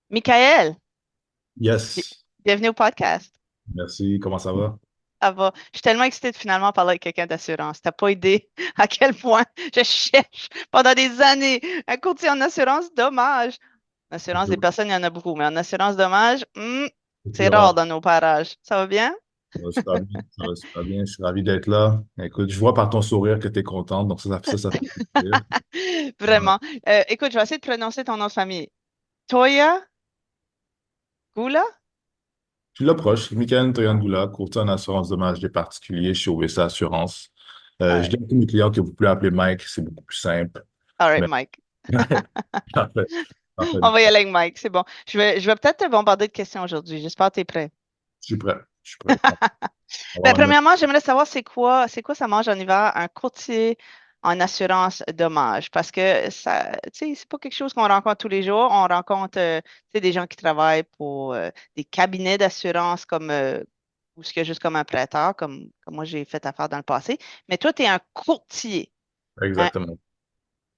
Michael, bi- Yes, bienvenue au podcast. merci. Comment ça va? Ça va. Je suis tellement excitée de finalement parler avec quelqu'un d'assurance. T'as pas idée à quel point je cherche pendant des années un courtier en assurance dommage. En assurance des personnes, il y en a beaucoup, mais en assurance dommage, C'est c'est plus rare rare. dans nos parages. Ça va bien? Ça va super bien. Ça va super bien. Je suis ravi d'être là. Écoute, je vois par ton sourire que tu es contente, donc ça fait plaisir. Ouais. Vraiment. Écoute, je vais essayer de prononcer ton nom de famille. Toya Gula? Tu l'approches. Michael Toyangoula, courtier en assurance dommage des particuliers chez OVC Assurance. All Je dis right. à tous mes clients que vous pouvez appeler Mike, c'est beaucoup plus simple. All right, Mais Mike. parfait, parfait. On va y aller avec Mike, c'est bon. Je vais peut-être te bombarder de questions aujourd'hui. J'espère que tu es prêt. Je suis prêt. Je suis prêt. On va Ben, en mettre. premièrement, j'aimerais savoir c'est quoi ça mange en hiver un courtier en assurance dommage parce que ça, tu sais, c'est pas quelque chose qu'on rencontre tous les jours. On rencontre, tu sais, des gens qui travaillent pour des cabinets d'assurance comme ou ce que juste comme un prêteur, comme moi j'ai fait affaire dans le passé. Mais toi, tu es un courtier. Hein? Exactement.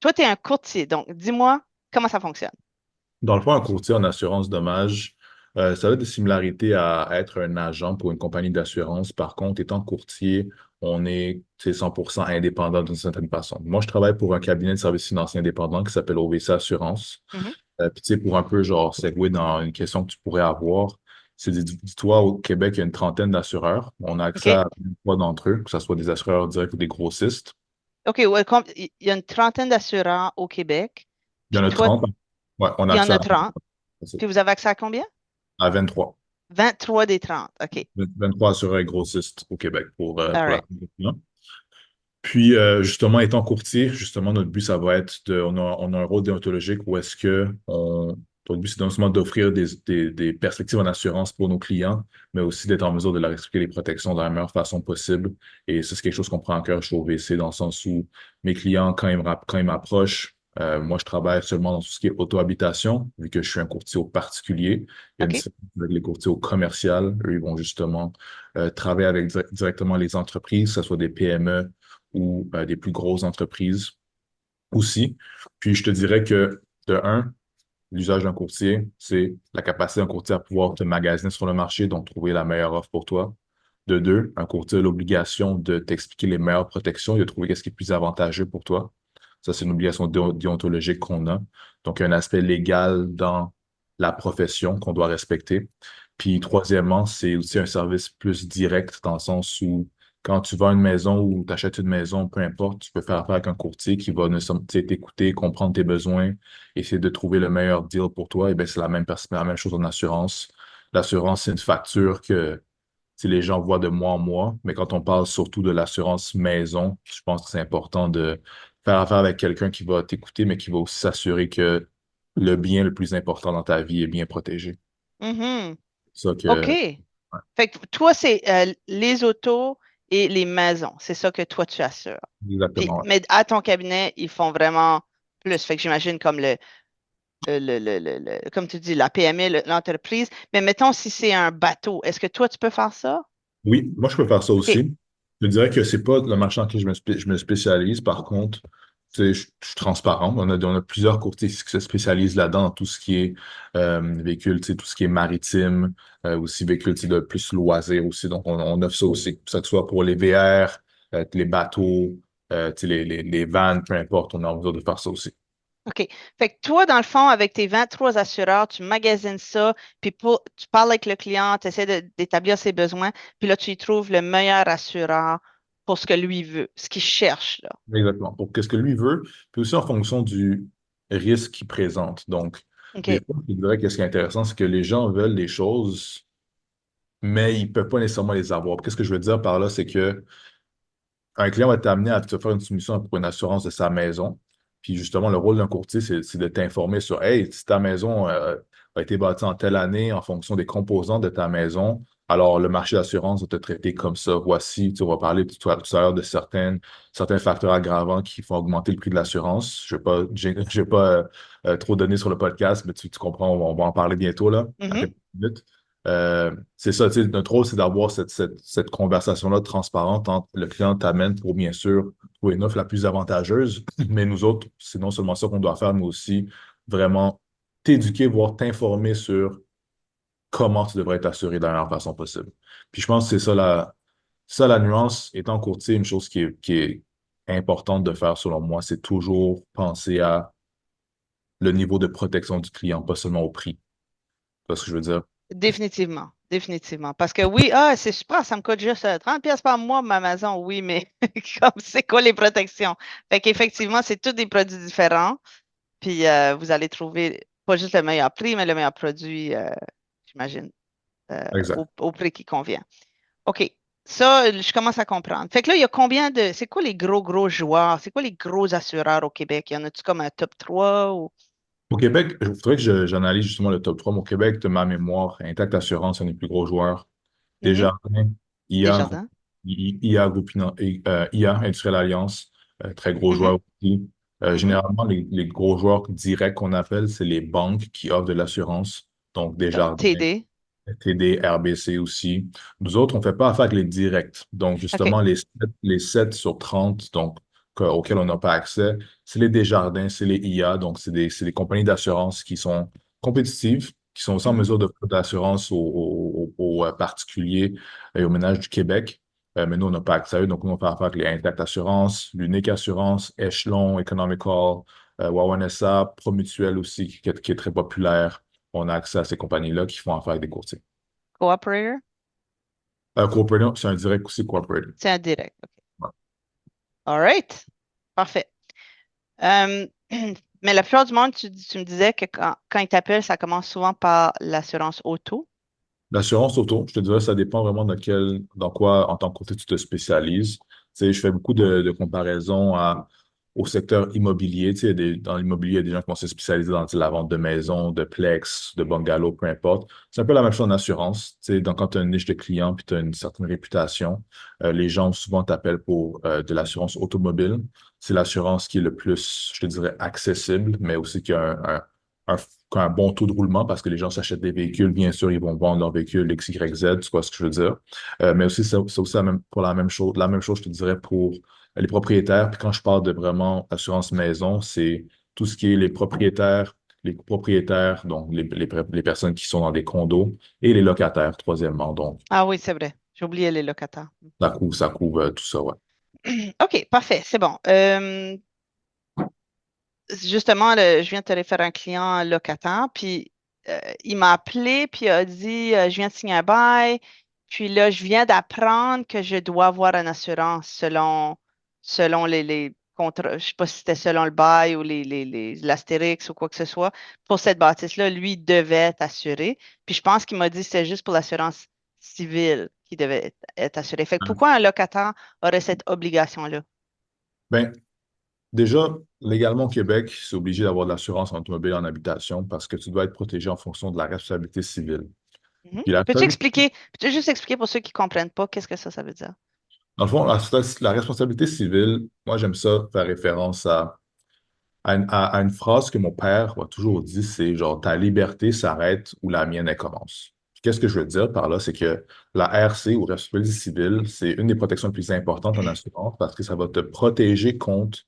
Toi, tu es un courtier. Donc, dis-moi comment ça fonctionne. Dans le fond, un courtier en assurance dommage, ça a des similarités à être un agent pour une compagnie d'assurance. Par contre, étant courtier, on est, tu sais, 100% indépendant d'une certaine façon. Moi, je travaille pour un cabinet de services financiers indépendant qui s'appelle OVC Assurance. Mhm. Puis, tu sais, pour un peu, genre, segway dans une question que tu pourrais avoir, c'est dis-toi, au Québec, il y a une trentaine d'assureurs. On a accès OK. à trois d'entre eux, que ce soit des assureurs directs ou des grossistes. OK, ouais, il y a une trentaine d'assurants au Québec. Il y Puis en a toi, 30. Ouais, on a il y en accès a 30. à Puis vous avez accès à combien? 23. 23 des 30. OK. 23 assureurs grossistes au Québec All pour la right. compétition. Puis, justement, étant courtier, justement, notre but, ça va être on a un rôle déontologique où est-ce que notre but, c'est non seulement d'offrir des perspectives en assurance pour nos clients, mais aussi d'être en mesure de leur expliquer les protections de la meilleure façon possible. Et ça, c'est quelque chose qu'on prend en cœur chez OVC, dans le sens où mes clients, quand ils m'approchent, moi, je travaille seulement dans tout ce qui est auto-habitation, vu que je suis un courtier au particulier. Il y a une OK. différence avec les courtiers au commercial. Eux, ils vont justement travailler avec directement les entreprises, que ce soit des PME ou des plus grosses entreprises aussi. Puis je te dirais que de un, l'usage d'un courtier, c'est la capacité d'un courtier à pouvoir te magasiner sur le marché, donc trouver la meilleure offre pour toi. De deux, un courtier a l'obligation de t'expliquer les meilleures protections et de trouver ce qui est plus avantageux pour toi. Ça, c'est une obligation déontologique qu'on a. Donc, il y a un aspect légal dans la profession qu'on doit respecter. Puis, troisièmement, c'est aussi un service plus direct dans le sens où quand tu vends une maison ou tu achètes une maison, peu importe, tu peux faire affaire avec un courtier qui va tu sais, t'écouter, comprendre tes besoins, essayer de trouver le meilleur deal pour toi. Et bien, c'est la même chose en assurance. L'assurance, c'est une facture que tu sais, les gens voient de mois en mois, mais quand on parle surtout de l'assurance maison, je pense que c'est important de faire affaire avec quelqu'un qui va t'écouter, mais qui va aussi s'assurer que le bien le plus important dans ta vie est bien protégé. Mhm. C'est ça OK. que, ouais, Fait que toi, c'est les autos et les maisons. C'est ça que toi, tu assures. Puis, exactement. Ouais. mais à ton cabinet, ils font vraiment plus. Fait que j'imagine comme comme tu dis, la PME, l'entreprise. Mais mettons si c'est un bateau, est-ce que toi, tu peux faire ça? Oui, moi, je peux faire ça OK. aussi. Je dirais que c'est pas le marché dans lequel je me spécialise. Par contre, tu sais, je suis transparent. On a plusieurs courtiers qui se spécialisent là-dedans, dans tout ce qui est véhicule, tu sais, tout ce qui est maritime, aussi véhicule, tu sais, de plus loisirs aussi. Donc, on offre ça aussi. Que ce soit pour les VR, les bateaux, tu sais, les vannes, peu importe, on est en mesure de faire ça aussi. OK. Fait que toi, dans le fond, avec tes 23 assureurs, tu magasines ça, puis tu parles avec le client, tu essaies d'établir ses besoins, puis là, tu y trouves le meilleur assureur pour ce que lui veut, ce qu'il cherche, là. Exactement. Pour qu'est-ce que lui veut, puis aussi en fonction du risque qu'il présente. Donc, des OK. fois, je dirais que ce qui est intéressant, c'est que les gens veulent des choses, mais ils ne peuvent pas nécessairement les avoir. Qu'est-ce que je veux dire par là, c'est que un client va t'amener à te faire une soumission pour une assurance de sa maison. Puis justement, le rôle d'un courtier, c'est de t'informer sur, hey, si ta maison a été bâtie en telle année en fonction des composants de ta maison, alors le marché d'assurance va te traiter comme ça. Voici, tu vas parler tout à l'heure de certains facteurs aggravants qui font augmenter le prix de l'assurance. Je vais pas trop donner sur le podcast, mais tu comprends, on va en parler bientôt là, à Mhm. quelques minutes. C'est ça, tu sais, notre rôle, c'est d'avoir cette conversation-là transparente entre le client t'amène pour bien sûr trouver une offre la plus avantageuse, mais nous autres, c'est non seulement ça qu'on doit faire, mais aussi vraiment t'éduquer, voire t'informer sur comment tu devrais être assuré de la meilleure façon possible. Puis je pense que c'est ça la nuance. Étant courtier, une chose qui est importante de faire selon moi, c'est toujours penser à le niveau de protection du client, pas seulement au prix. Tu vois ce que je veux dire? Définitivement, définitivement. Parce que oui, ah, c'est super, ça me coûte juste 30 pièces par mois ma maison, oui, mais comme c'est quoi les protections? Fait qu'effectivement, c'est tous des produits différents. Puis vous allez trouver pas juste le meilleur prix, mais le meilleur produit, j'imagine, Exact. au prix qui convient. OK. Ça, je commence à comprendre. Fait que là, il y a combien de. C'est quoi les gros joueurs? C'est quoi les gros assureurs au Québec? Y en a-tu comme un top 3 ou. Au Québec, il faudrait que j'analyse justement le top 3. Mais au Québec, de ma mémoire, Intact Assurance, un des plus gros joueurs. Mhm. Desjardins, IA, Desjardins? IA, IA, Industrielle Alliance, très gros Mhm. joueur aussi. Mhm. Généralement, les gros joueurs directs qu'on appelle, c'est les banques qui offrent de l'assurance. Donc, Comme Desjardins, TD. TD, RBC aussi. Nous autres, on ne fait pas affaire avec les directs. Donc, OK. justement, les 7 sur 30 donc, auxquels on n'a pas accès, c'est les Desjardins, c'est les IA. Donc, c'est des compagnies d'assurance qui sont compétitives, qui sont aussi en Mhm. mesure de faire de l'assurance aux particuliers et aux ménages du Québec. Mais nous, on n'a pas accès à eux. Donc, nous, on fait affaire avec les Intact Assurance, l'Unique Assurance, Echelon, Economical, Wawan SA, Promutuel aussi, qui est très populaire. On a accès à ces compagnies-là qui font affaire avec des courtiers. Cooperator? Cooperating, c'est un direct aussi cooperating. C'est un direct. OK. Ouais. All right. Parfait. Euh, mais la plupart du monde, tu me disais que quand ils t'appellent, ça commence souvent par l'assurance auto. L'assurance auto, je te dirais, ça dépend vraiment dans quoi, en tant que courtier, tu te spécialises. Tu sais, je fais beaucoup de comparaisons au secteur immobilier. Tu sais, dans l'immobilier, il y a des gens qui vont se spécialiser dans tu sais, la vente de maisons, de plex, de bungalows, peu importe. C'est un peu la même chose en assurance. Tu sais, donc, quand tu as une niche de clients puis tu as une certaine réputation, les gens souvent t'appellent pour de l'assurance automobile. C'est l'assurance qui est le plus, je te dirais, accessible, mais aussi qui a un un bon taux de roulement parce que les gens s'achètent des véhicules, bien sûr, ils vont vendre leur véhicule X, Y, Z, tu vois ce que je veux dire. Mais aussi, c'est aussi pour la même chose, je te dirais, pour les propriétaires. Puis quand je parle de vraiment assurance maison, c'est tout ce qui est les propriétaires, donc les personnes qui sont dans des condos, et les locataires, troisièmement. Donc, Ah oui, c'est vrai. J'ai oublié les locataires. ça couvre tout ça, ouais. OK, parfait, c'est bon. Justement, je viens de te référer un client locataire, puis il m'a appelé, puis il a dit, je viens de signer un bail, puis là, je viens d'apprendre que je dois avoir une assurance selon les contrats, je sais pas si c'était selon le bail ou l'astérix ou quoi que ce soit. Pour cette bâtisse-là, lui, il devait être assuré. Puis je pense qu'il m'a dit que c'était juste pour l'assurance civile qui devait être assuré. Fait que pourquoi un locataire aurait cette obligation-là? Ben, déjà, légalement au Québec, c'est obligé d'avoir de l'assurance automobile en habitation parce que tu dois être protégé en fonction de la responsabilité civile. Mhm. Puis la Peux-tu seule expliquer, peux-tu juste expliquer pour ceux qui ne comprennent pas qu'est-ce que ça veut dire? Dans le fond, la responsabilité civile, moi, j'aime ça faire référence à une phrase que mon père m'a toujours dit, c'est genre, ta liberté s'arrête où la mienne, elle commence. Puis qu'est-ce que je veux dire par là? C'est que la RC ou responsabilité civile, c'est une des protections les plus importantes en assurance parce que ça va te protéger contre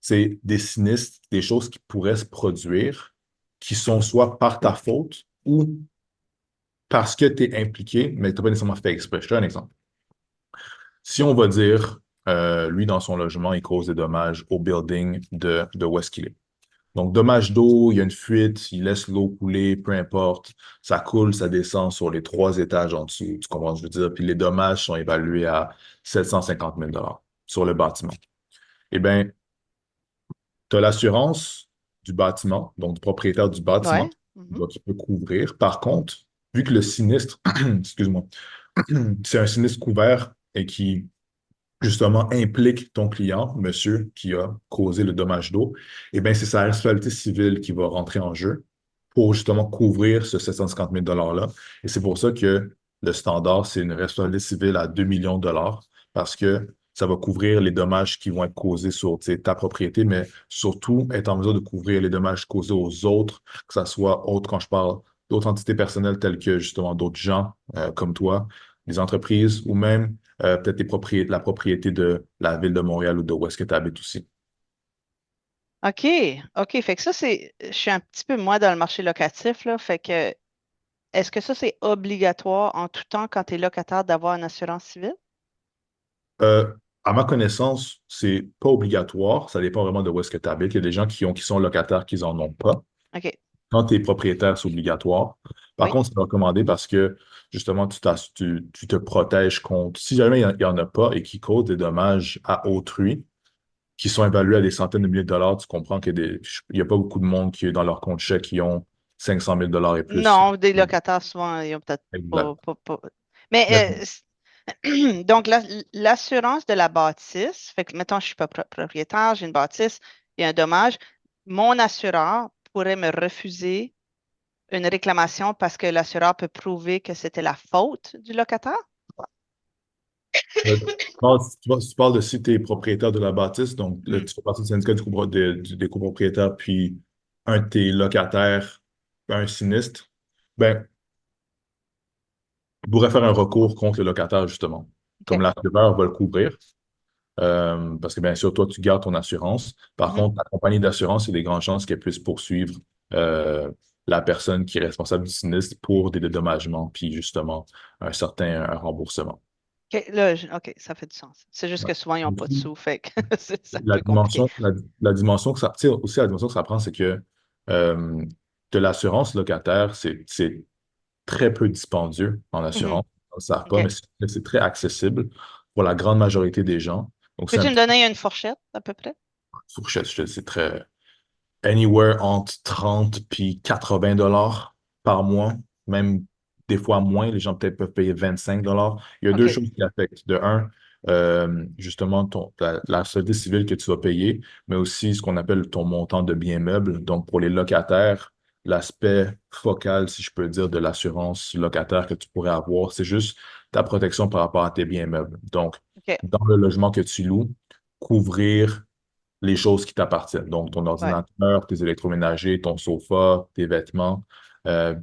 des sinistres, des choses qui pourraient se produire, qui sont soit par ta faute ou parce que tu es impliqué, mais tu n'as pas nécessairement fait exprès. Je te donne un exemple. Si on va dire, lui, dans son logement, il cause des dommages au building de où est-ce qu'il est. Donc, dommage d'eau, il y a une fuite, il laisse l'eau couler, peu importe. Ça coule, ça descend sur les 3 étages en dessous. Tu comprends ce que je veux dire? Puis les dommages sont évalués à 750 000 sur le bâtiment. Eh bien, tu as l'assurance du bâtiment, donc du propriétaire du Ouais. bâtiment, Mhm. qui peut couvrir. Par contre, vu que le sinistre, excuse-moi, c'est un sinistre couvert et qui justement implique ton client, monsieur, qui a causé le dommage d'eau, eh bien, c'est sa responsabilité civile qui va rentrer en jeu pour justement couvrir ce 750 000 $-là. Et c'est pour ça que le standard, c'est une responsabilité civile à 2 millions de dollars parce que ça va couvrir les dommages qui vont être causés sur tu sais, ta propriété, mais surtout être en mesure de couvrir les dommages causés aux autres, que ce soit autres quand je parle d'autres entités personnelles telles que justement d'autres gens comme toi, des entreprises ou même peut-être la propriété de la ville de Montréal ou de où est-ce que tu habites aussi. OK, OK. Fait que ça, je suis un petit peu moins dans le marché locatif, là. Fait que, est-ce que ça, c'est obligatoire en tout temps quand tu es locataire d'avoir une assurance civile? Euh, à ma connaissance, c'est pas obligatoire. Ça dépend vraiment de où est-ce que tu habites. Il y a des gens qui sont locataires qui en ont pas. OK, Quand tu es propriétaire, c'est obligatoire. Par oui. contre, c'est recommandé parce que justement, tu te protèges contre. Si jamais il y en a pas et qui causent des dommages à autrui, qui sont évalués à des centaines de milliers de dollars, tu comprends il y a pas beaucoup de monde qui est dans leur compte chèque qui ont 500 000 dollars et plus. Non, des locataires, souvent, ils ont peut-être Exact. Mais donc, l'assurance de la bâtisse, fait que, mettons, je suis pas propriétaire, j'ai une bâtisse, il y a un dommage, mon assureur pourrait me refuser une réclamation parce que l'assureur peut prouver que c'était la faute du locataire? Tu parles de si tu es propriétaire de la bâtisse, donc là, Hmm. tu fais partie du syndicat des copropriétaires, puis un de tes locataires a un sinistre, ben, tu pourrais faire un recours contre le locataire, justement. OK. Comme l'assureur va le couvrir, parce que bien sûr, toi, tu gardes ton assurance. Par Mhm. contre, la compagnie d'assurance, il y a des grandes chances qu'elle puisse poursuivre euh, la personne qui est responsable du sinistre pour des dédommagements, puis justement, un remboursement. OK, là, OK, ça fait du sens. C'est juste Ouais. que souvent, ils n'ont pas de sous, fait que c'est un La peu compliqué. dimension, la, la dimension que ça, tu sais, aussi la dimension que ça prend, c'est que euh, de l'assurance locataire, c'est très peu dispendieux en Mhm. assurance. On ne le savent pas, OK. mais c'est très accessible pour la grande majorité des gens. Donc, c'est Peux-tu un me petit donner une fourchette, à peu près? fourchette, je te dis, c'est très anywhere entre 30 puis 80 dollars par mois, même des fois moins. Les gens peut-être peuvent payer 25 dollars. Il y a deux OK. choses qui affectent. De un, justement, la société civile que tu vas payer, mais aussi ce qu'on appelle ton montant de biens meubles. Donc, pour les locataires, l'aspect focal, si je peux dire, de l'assurance locataire que tu pourrais avoir, c'est juste ta protection par rapport à tes biens meubles. Donc, OK. dans le logement que tu loues, couvrir les choses qui t'appartiennent. Donc, ton Ouais. ordinateur, tes électroménagers, ton sofa, tes vêtements.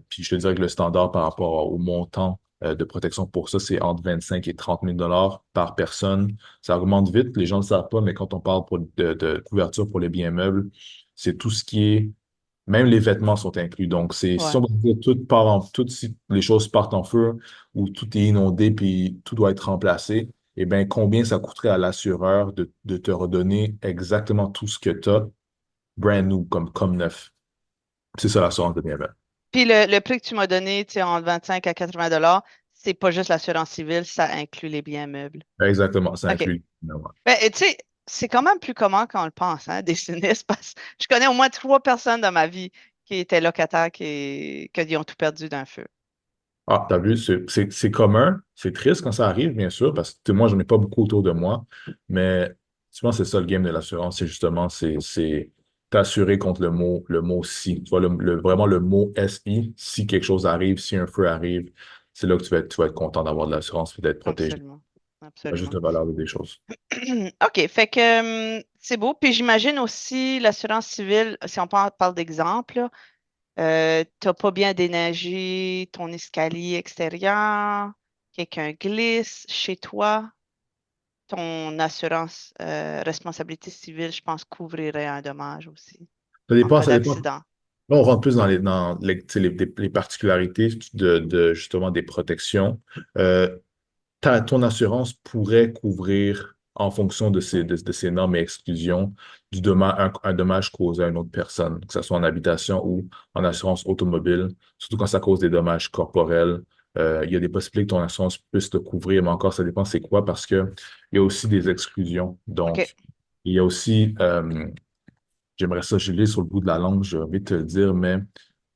Puis je te dirais que le standard par rapport au montant de protection pour ça, c'est entre 25 et 30 000 dollars par personne. Ça augmente vite, les gens ne le savent pas, mais quand on parle de couverture pour les biens meubles, c'est tout ce qui est, même les vêtements sont inclus. Donc, si Ouais. on va dire si les choses partent en feu ou tout est inondé puis tout doit être remplacé, eh bien, combien ça coûterait à l'assureur de te redonner exactement tout ce que tu as, brand new, comme neuf. C'est ça l'assurance de bienvenue. Puis le prix que tu m'as donné, tu sais, entre 25 à 80 dollars, c'est pas juste l'assurance civile, ça inclut les biens meubles. Exactement, ça OK. inclut. Ben, et tu sais, c'est quand même plus commun qu'on le pense, hein, des sinistres, parce que je connais au moins trois personnes dans ma vie qui étaient locataires qui ont tout perdu d'un feu. Ah, t'as vu, c'est commun, c'est triste quand ça arrive, bien sûr, parce que moi, j'en ai pas beaucoup autour de moi, mais souvent, c'est ça le game de l'assurance, c'est justement, c'est t'assurer contre le mot si. Tu vois, vraiment le mot SI, si quelque chose arrive, si un feu arrive, c'est là que tu vas être content d'avoir de l'assurance et d'être protégé. Absolument. Pas juste Absolument. de valeur des choses. OK, fait que c'est beau. Puis j'imagine aussi l'assurance civile, si on parle d'exemple, là, t'as pas bien déneigé ton escalier extérieur, quelqu'un glisse chez toi, ton assurance responsabilité civile, je pense, couvrirait un dommage aussi Ça en dépend, cas ça dépend. d'accident. Là, on rentre plus dans tu sais, les particularités justement des protections. Euh, ton assurance pourrait couvrir, en fonction de ces normes et exclusions, un dommage causé à une autre personne, que ce soit en habitation ou en assurance automobile, surtout quand ça cause des dommages corporels. Il y a des possibilités que ton assurance puisse le couvrir, mais encore, ça dépend c'est quoi, parce que il y a aussi des exclusions. OK. Donc, il y a aussi, j'aimerais ça, je l'ai sur le bout de la langue, j'ai envie de te le dire, mais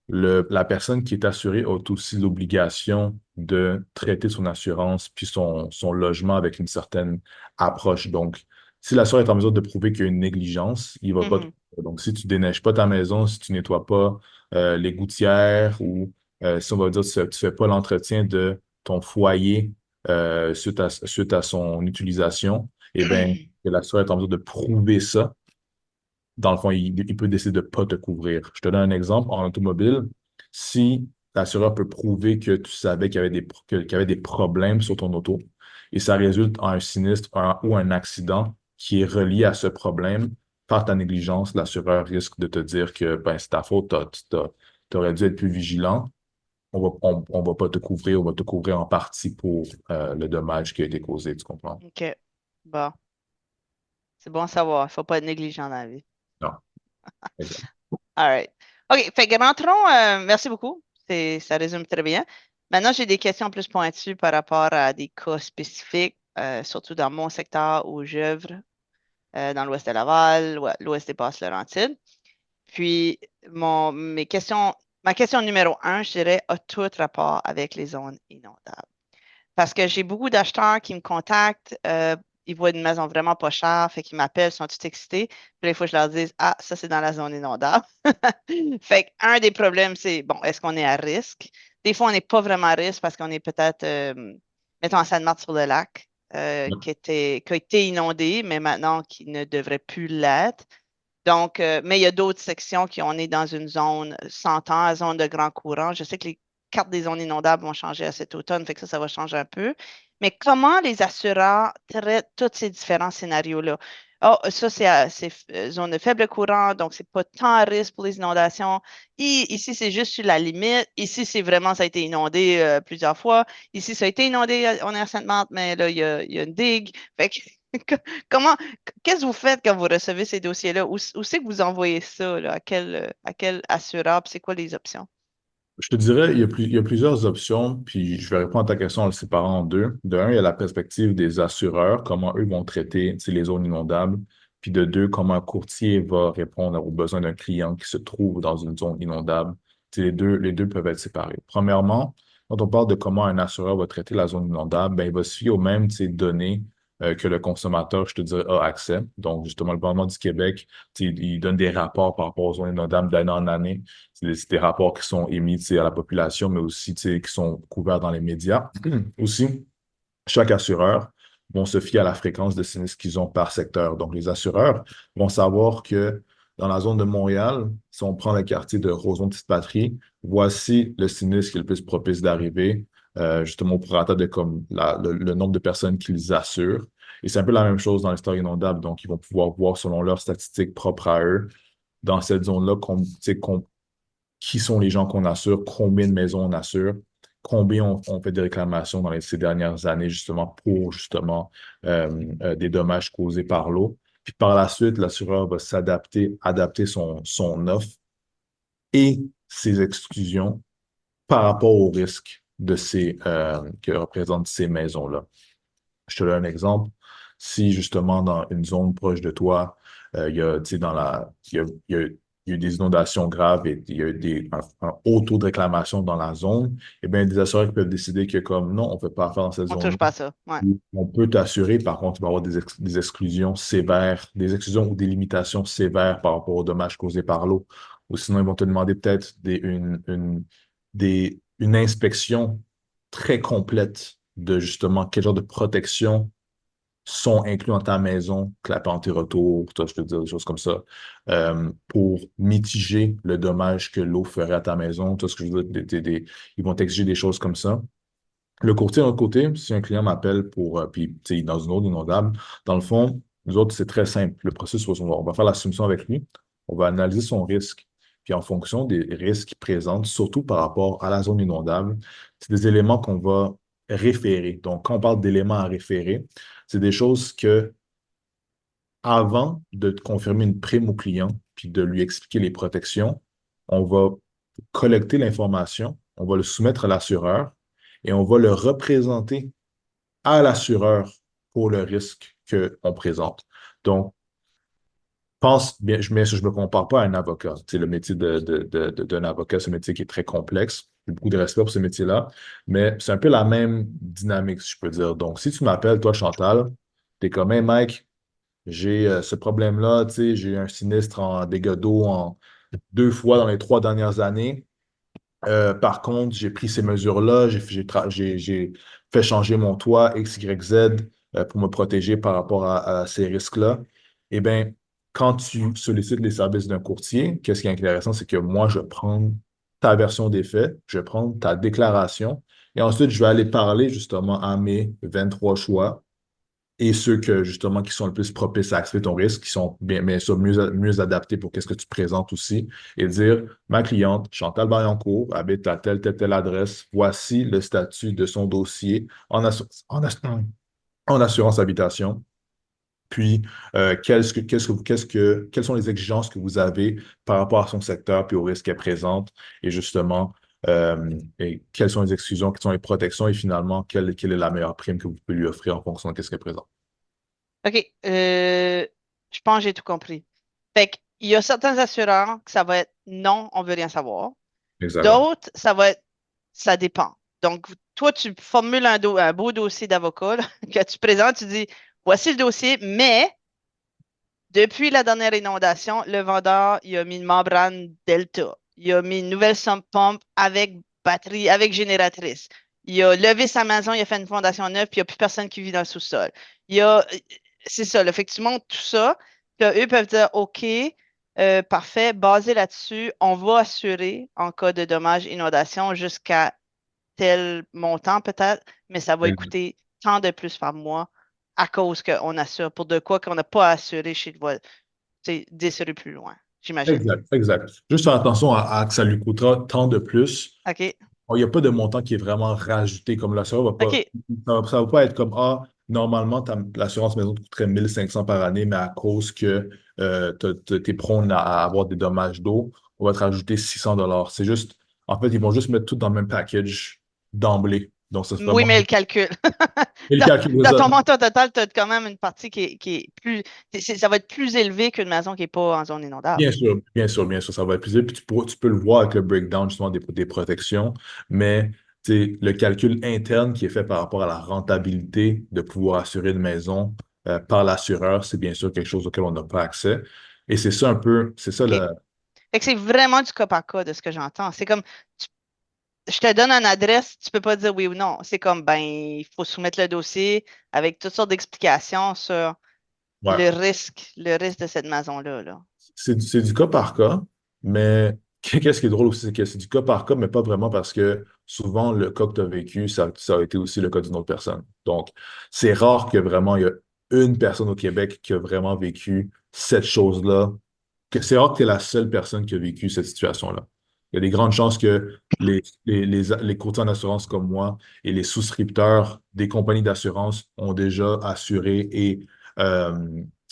la personne qui est assurée a aussi l'obligation de traiter son assurance puis son logement avec une certaine approche. Donc, si l'assureur est en mesure de prouver qu'il y a une négligence, il ne va pas te... Mhm. Donc, si tu déneiges pas ta maison, si tu nettoies pas les gouttières ou si on va dire tu ne fais pas l'entretien de ton foyer suite à son utilisation, eh bien, que l'assureur est en mesure de prouver ça, dans le fond, il peut décider de ne pas te couvrir. Je te donne un exemple. En automobile, si l'assureur peut prouver que tu savais qu'il y avait des problèmes sur ton auto et ça résulte en un sinistre ou un accident qui est relié à ce problème, par ta négligence, l'assureur risque de te dire que ben, c'est ta faute, tu aurais dû être plus vigilant. On va pas te couvrir, on va te couvrir en partie pour le dommage qui a été causé, tu comprends? OK. Bon, c'est bon à savoir. Il ne faut pas être négligent dans la vie. Non, exact. All right. OK. Fait que rentrons. Merci beaucoup. Ça résume très bien. Maintenant, j'ai des questions plus pointues par rapport à des cas spécifiques, surtout dans mon secteur où j'œuvre, dans l'ouest de Laval, l'ouest des Basses-Laurentides. Puis, ma question numéro un, je dirais, a tout rapport avec les zones inondables. Parce que j'ai beaucoup d'acheteurs qui me contactent, ils voient une maison vraiment pas chère, fait qu'ils m'appellent, sont tout excités. Puis là, il faut que je leur dise, ah, ça, c'est dans la zone inondable. Fait qu'un des problèmes, c'est, bon, est-ce qu'on est à risque? Des fois, on n'est pas vraiment à risque parce qu'on est peut-être, mettons, à Sainte-Marthe-sur-le-Lac, qui a été inondé, mais maintenant qui ne devrait plus l'être. Donc, mais il y a d'autres sections qui on est dans une zone 100 ans, zone de grand courant. Je sais que les cartes des zones inondables vont changer à cet automne, fait que ça va changer un peu. Mais comment les assureurs traitent tous ces différents scénarios-là? Oh, ça, c'est zone de faible courant, donc c'est pas tant à risque pour les inondations. Ici, c'est juste sur la limite. Ici, c'est vraiment, ça a été inondé plusieurs fois. Ici, ça a été inondé, on est à Sainte-Marthe, mais là, il y a une digue. Fait que, comment, qu'est-ce que vous faites quand vous recevez ces dossiers-là? Où c'est que vous envoyez ça, là? À quel assureur? Puis c'est quoi les options? Je te dirais, il y a plusieurs options, puis je vais répondre à ta question en le séparant en deux. De un, il y a la perspective des assureurs, comment eux vont traiter, tu sais, les zones inondables. Puis de deux, comment un courtier va répondre aux besoins d'un client qui se trouve dans une zone inondable. Tu sais, les deux peuvent être séparés. Premièrement, quand on parle de comment un assureur va traiter la zone inondable, ben, il va se fier aux mêmes, tu sais, données que le consommateur, je te dirais, a accès. Donc, justement, le gouvernement du Québec, tu sais, il donne des rapports par rapport aux zones inondables d'année en année. C'est des rapports qui sont émis, tu sais, à la population, mais aussi, tu sais, qui sont couverts dans les médias. Aussi, chaque assureur vont se fier à la fréquence de sinistres qu'ils ont par secteur. Donc, les assureurs vont savoir que dans la zone de Montréal, si on prend le quartier de Rosemont-Petite-Patrie, voici le sinistre qui est le plus propice d'arriver, justement au prorata de comme le nombre de personnes qu'ils assurent. Et c'est un peu la même chose dans l'histoire inondable. Donc, ils vont pouvoir voir selon leurs statistiques propres à eux, dans cette zone-là, tu sais, qui sont les gens qu'on assure, combien de maisons on assure, combien on fait des réclamations dans ces dernières années, justement, pour justement des dommages causés par l'eau. Puis par la suite, l'assureur va s'adapter, adapter son offre et ses exclusions par rapport au risque que représentent ces maisons-là. Je te donne un exemple. Si justement dans une zone proche de toi, il y a, tu sais, il y a eu des inondations graves et il y a eu un haut taux de réclamation dans la zone, eh bien, des assureurs qui peuvent décider que comme non, on ne peut pas faire dans cette On touche zone-là. pas à ça. Ouais. On peut t'assurer, par contre, il va y avoir des exclusions sévères, des exclusions ou des limitations sévères par rapport aux dommages causés par l'eau. Ou sinon, ils vont te demander peut-être une inspection très complète de justement quel genre de protection sont inclus dans ta maison, clapet anti-retour, toi, je te dis des choses comme ça, pour mitiger le dommage que l'eau ferait à ta maison. Tout ce que je veux dire, ils vont t'exiger des choses comme ça. Le courtier, de l'autre côté, si un client m'appelle puis tu sais, dans une autre inondable, dans le fond, nous autres, c'est très simple. Le processus, on va faire la soumission avec lui, on va analyser son risque. Puis en fonction des risques qu'il présente, surtout par rapport à la zone inondable, c'est des éléments qu'on va référer. Donc, quand on parle d'éléments à référer, c'est des choses que, avant de confirmer une prime au client, puis de lui expliquer les protections, on va collecter l'information, on va le soumettre à l'assureur et on va le représenter à l'assureur pour le risque qu'on présente. Donc, pense bien, je me compare pas à un avocat. Tu sais, le métier d'un avocat, c'est un métier qui est très complexe. J'ai beaucoup de respect pour ce métier-là, mais c'est un peu la même dynamique, si je peux dire. Donc, si tu m'appelles, toi, Chantal, t'es comme, hey, Mike, j'ai ce problème-là, tu sais, j'ai eu un sinistre en dégâts d'eau en 2 fois dans les 3 dernières années. Par contre, j'ai pris ces mesures-là, j'ai fait changer mon toit X, Y, Z pour me protéger par rapport à ces risques-là. Eh bien, quand tu sollicites les services d'un courtier, qu'est-ce qui est intéressant, c'est que moi, je prends ta version des faits, je prends ta déclaration et ensuite, je vais aller parler justement à mes 23 choix et ceux que, justement, qui sont le plus propices à accepter ton risque, qui sont bien sûr mieux adaptés pour qu'est-ce que tu présentes aussi, et dire, ma cliente, Chantal Vaillancourt, habite à telle adresse, voici le statut de son dossier en assurance habitation. Puis, quelles sont les exigences que vous avez par rapport à son secteur puis au risque qu'elle présente et justement, et quelles sont les exclusions, quelles sont les protections et finalement, quelle est la meilleure prime que vous pouvez lui offrir en fonction de ce qu'elle présente. OK. Je pense que j'ai tout compris. Fait qu'il y a certains assureurs que ça va être non, on veut rien savoir. Exactement. D'autres, ça dépend. Donc, toi, tu formules un beau dossier d'avocat là, que tu présentes, tu dis, voici le dossier, mais depuis la dernière inondation, le vendeur, il a mis une membrane Delta. Il a mis une nouvelle sump pump avec batterie, avec génératrice. Il a levé sa maison, il a fait une fondation neuve, puis il n'y a plus personne qui vit dans le sous-sol. Il y a, c'est ça, là, fait que tu montres tout ça. Puis là, eux peuvent dire, OK, parfait, basé là-dessus, on va assurer en cas de dommages, inondation jusqu'à tel montant peut-être, mais ça va Exact, coûter tant de plus par mois à cause qu'on assure pour de quoi qu'on n'a pas assuré chez le voisin, desserrer plus loin, j'imagine. exact, exact. Juste faire attention à que ça lui coûtera tant de plus. OK. Bon, il n'y a pas de montant qui est vraiment rajouté comme l'assureur va pas, OK. ça va pas être comme, ah, normalement, l'assurance maison te coûterait 1 500 par année, mais à cause que tu es prône à avoir des dommages d'eau, on va te rajouter 600 dollars. C'est juste, en fait, ils vont juste mettre tout dans le même package d'emblée. Donc, ça, c'est Oui, vraiment. mais le calcul. Et le Dans, calcul de dans ça. ton montant total, tu as quand même une partie qui est plus. Ça va être plus élevé qu'une maison qui n'est pas en zone inondable. Bien sûr, bien sûr, bien sûr, ça va être plus vite. Puis tu peux le voir avec le breakdown justement des protections, mais tu sais, le calcul interne qui est fait par rapport à la rentabilité de pouvoir assurer une maison par l'assureur, c'est bien sûr quelque chose auquel on n'a pas accès. Et c'est ça un peu, c'est ça OK. le. Fait que c'est vraiment du cas par cas de ce que j'entends. C'est comme, tu- je te donne une adresse, tu peux pas dire oui ou non. C'est comme, ben, il faut soumettre le dossier avec toutes sortes d'explications sur Ouais. le risque de cette maison-là, là. C'est du cas par cas, mais qu'est-ce qui est drôle aussi, c'est que c'est du cas par cas, mais pas vraiment parce que souvent, le cas que tu as vécu, ça a été aussi le cas d'une autre personne. Donc, c'est rare que vraiment il y a une personne au Québec qui a vraiment vécu cette chose-là. C'est rare que tu es la seule personne qui a vécu cette situation-là. Il y a des grandes chances que les courtiers en assurance comme moi et les souscripteurs des compagnies d'assurance ont déjà assuré euh,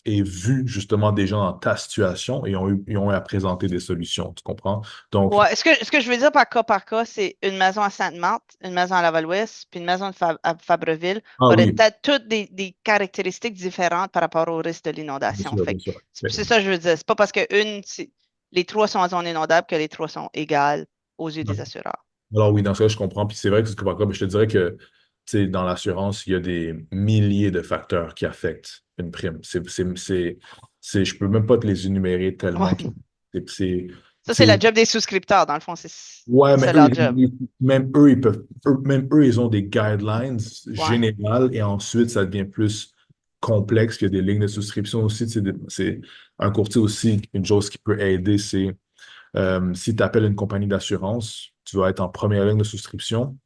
et vu justement des gens dans ta situation et ils ont eu à présenter des solutions, tu comprends? Donc, Ouais, ce que je veux dire par cas, c'est une maison à Sainte-Marthe, une maison à Laval-Ouest, puis une maison à Fabreville, ah auraient oui, peut-être toutes des caractéristiques différentes par rapport au risque de bien l'inondation. sûr, Fait bien que sûr. c'est ça que je veux dire. C'est pas parce que les trois sont en zone inondable que les trois sont égales aux yeux des assureurs. Alors oui, dans ça, je comprends. Puis c'est vrai que c'est pas comme je te dirais que tu sais, dans l'assurance, il y a des milliers de facteurs qui affectent une prime. Je peux même pas te les énumérer tellement que Ouais. c'est, Ça, c'est la c'est- job des souscripteurs, dans le fond. ouais, C'est mais ça leur job. même eux, même eux, ils ont des guidelines Ouais. générales et ensuite, ça devient plus complexe qu'il y a des lignes de souscription aussi. C'est un courtier aussi, une chose qui peut aider, c'est si tu appelles une compagnie d'assurance, tu vas être en première ligne de souscription.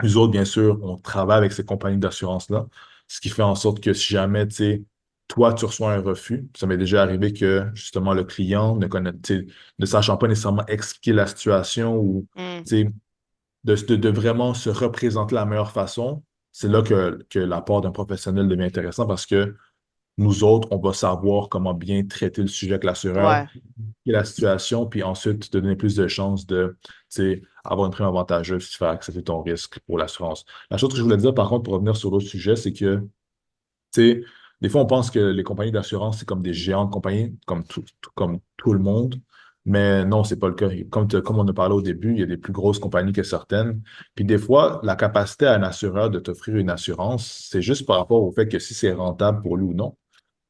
Nous autres, bien sûr, on travaille avec ces compagnies d'assurance-là, ce qui fait en sorte que si jamais, tu sais, toi, tu reçois un refus, ça m'est déjà arrivé que, justement, le client tu sais, ne sachant pas nécessairement expliquer la situation ou, Hmm. tu sais, de vraiment se représenter de la meilleure façon, c'est là que l'apport d'un professionnel devient intéressant parce que nous autres, on va savoir comment bien traiter le sujet avec l'assureur, Ouais. et la situation, puis ensuite te donner plus de chances de, tu sais, avoir une prime avantageuse si tu fais accepter ton risque pour l'assurance. La chose que je voulais dire, par contre, pour revenir sur l'autre sujet, c'est que, tu sais, des fois, on pense que les compagnies d'assurance, c'est comme des géantes compagnies, comme tout le monde. Mais non, c'est pas le cas. Comme on a parlé au début, il y a des plus grosses compagnies que certaines. Puis des fois, la capacité à un assureur de t'offrir une assurance, c'est juste par rapport au fait que si c'est rentable pour lui ou non.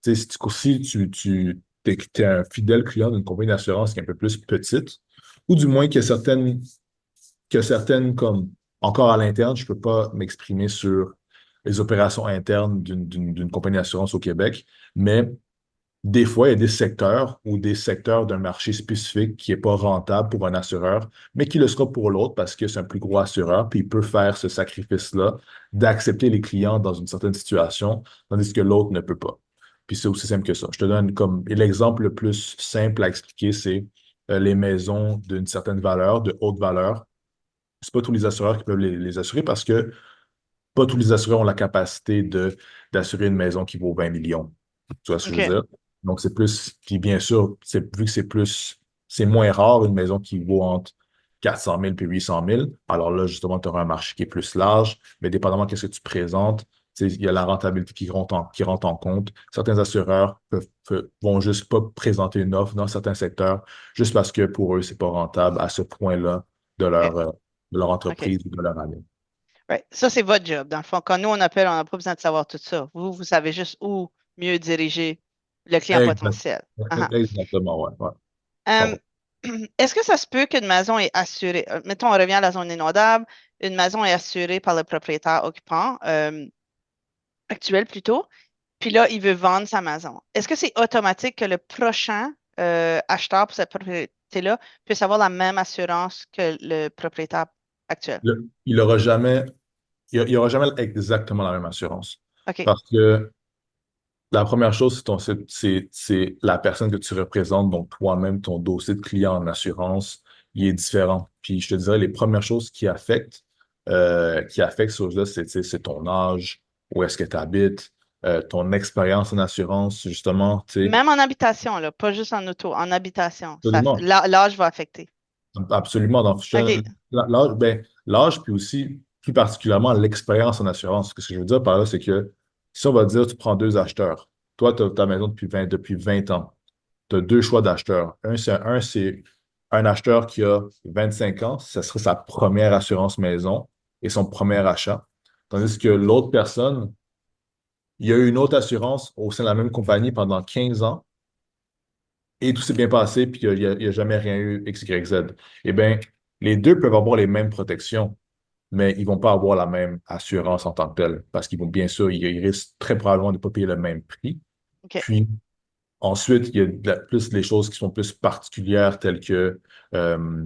Tu sais, si tu es un fidèle client d'une compagnie d'assurance qui est un peu plus petite, ou du moins que certaines comme encore à l'interne, je ne peux pas m'exprimer sur les opérations internes d'une compagnie d'assurance au Québec, mais Des fois, il y a des secteurs ou des secteurs d'un marché spécifique qui n'est pas rentable pour un assureur, mais qui le sera pour l'autre parce que c'est un plus gros assureur, puis il peut faire ce sacrifice-là d'accepter les clients dans une certaine situation, tandis que l'autre ne peut pas. Puis c'est aussi simple que ça. Je te donne comme et l'exemple le plus simple à expliquer, c'est les maisons d'une certaine valeur, de haute valeur. C'est pas tous les assureurs qui peuvent les assurer parce que pas tous les assureurs ont la capacité d'assurer une maison qui vaut 20 millions. Tu vois ce que je veux OK. dire? Donc, c'est plus, puis bien sûr, vu que c'est moins rare une maison qui vaut entre 400 000 puis 800 000. Alors là, justement, tu auras un marché qui est plus large, mais dépendamment de ce que tu présentes, tu sais, il y a la rentabilité qui rentre en compte. Certains assureurs vont juste pas présenter une offre dans certains secteurs juste parce que pour eux, c'est pas rentable à ce point-là de OK. leur, euh, de leur OK. entreprise ou de leur année. Right. Ça, c'est votre job. Dans le fond, quand nous, on appelle, on n'a pas besoin de savoir tout ça. Vous savez juste où mieux diriger le client Exact- potentiel. Ah ah. Exactement, ouais, ouais. Euh, 100%. est-ce que ça se peut qu'une maison est assurée? Mettons, on revient à la zone inondable. Une maison est assurée par le propriétaire occupant, actuel plutôt. Puis là, il veut vendre sa maison. Est-ce que c'est automatique que le prochain acheteur pour cette propriété-là puisse avoir la même assurance que le propriétaire actuel? Il aura jamais, il y aura jamais exactement la même assurance. OK. Parce que la première chose, c'est la personne que tu représentes, donc toi-même, ton dossier de client en assurance, il est différent. Puis je te dirais, les premières choses qui affectent sur là, c'est ton âge, où est-ce que tu habites, ton expérience en assurance, justement, tu sais. Même en habitation, là, pas juste en auto, en habitation. Absolument. L'âge va affecter. Absolument. OK. L'âge, puis aussi, plus particulièrement, l'expérience en assurance. Ce que je veux dire par là, c'est que si on va dire, tu prends deux acheteurs. Toi, tu as ta maison depuis 20 ans. Tu as deux choix d'acheteurs. C'est un acheteur qui a 25 ans, ça serait sa première assurance maison et son premier achat. Tandis que l'autre personne, il y a eu une autre assurance au sein de la même compagnie pendant 15 ans et tout s'est bien passé, puis il n'y a jamais rien eu X, Y, Z. Eh bien, les deux peuvent avoir les mêmes protections, mais ils ne vont pas avoir la même assurance en tant que telle, parce qu'ils vont bien sûr, ils risquent très probablement de ne pas payer le même prix. OK. Puis ensuite, il y a plus les choses qui sont plus particulières, telles que euh,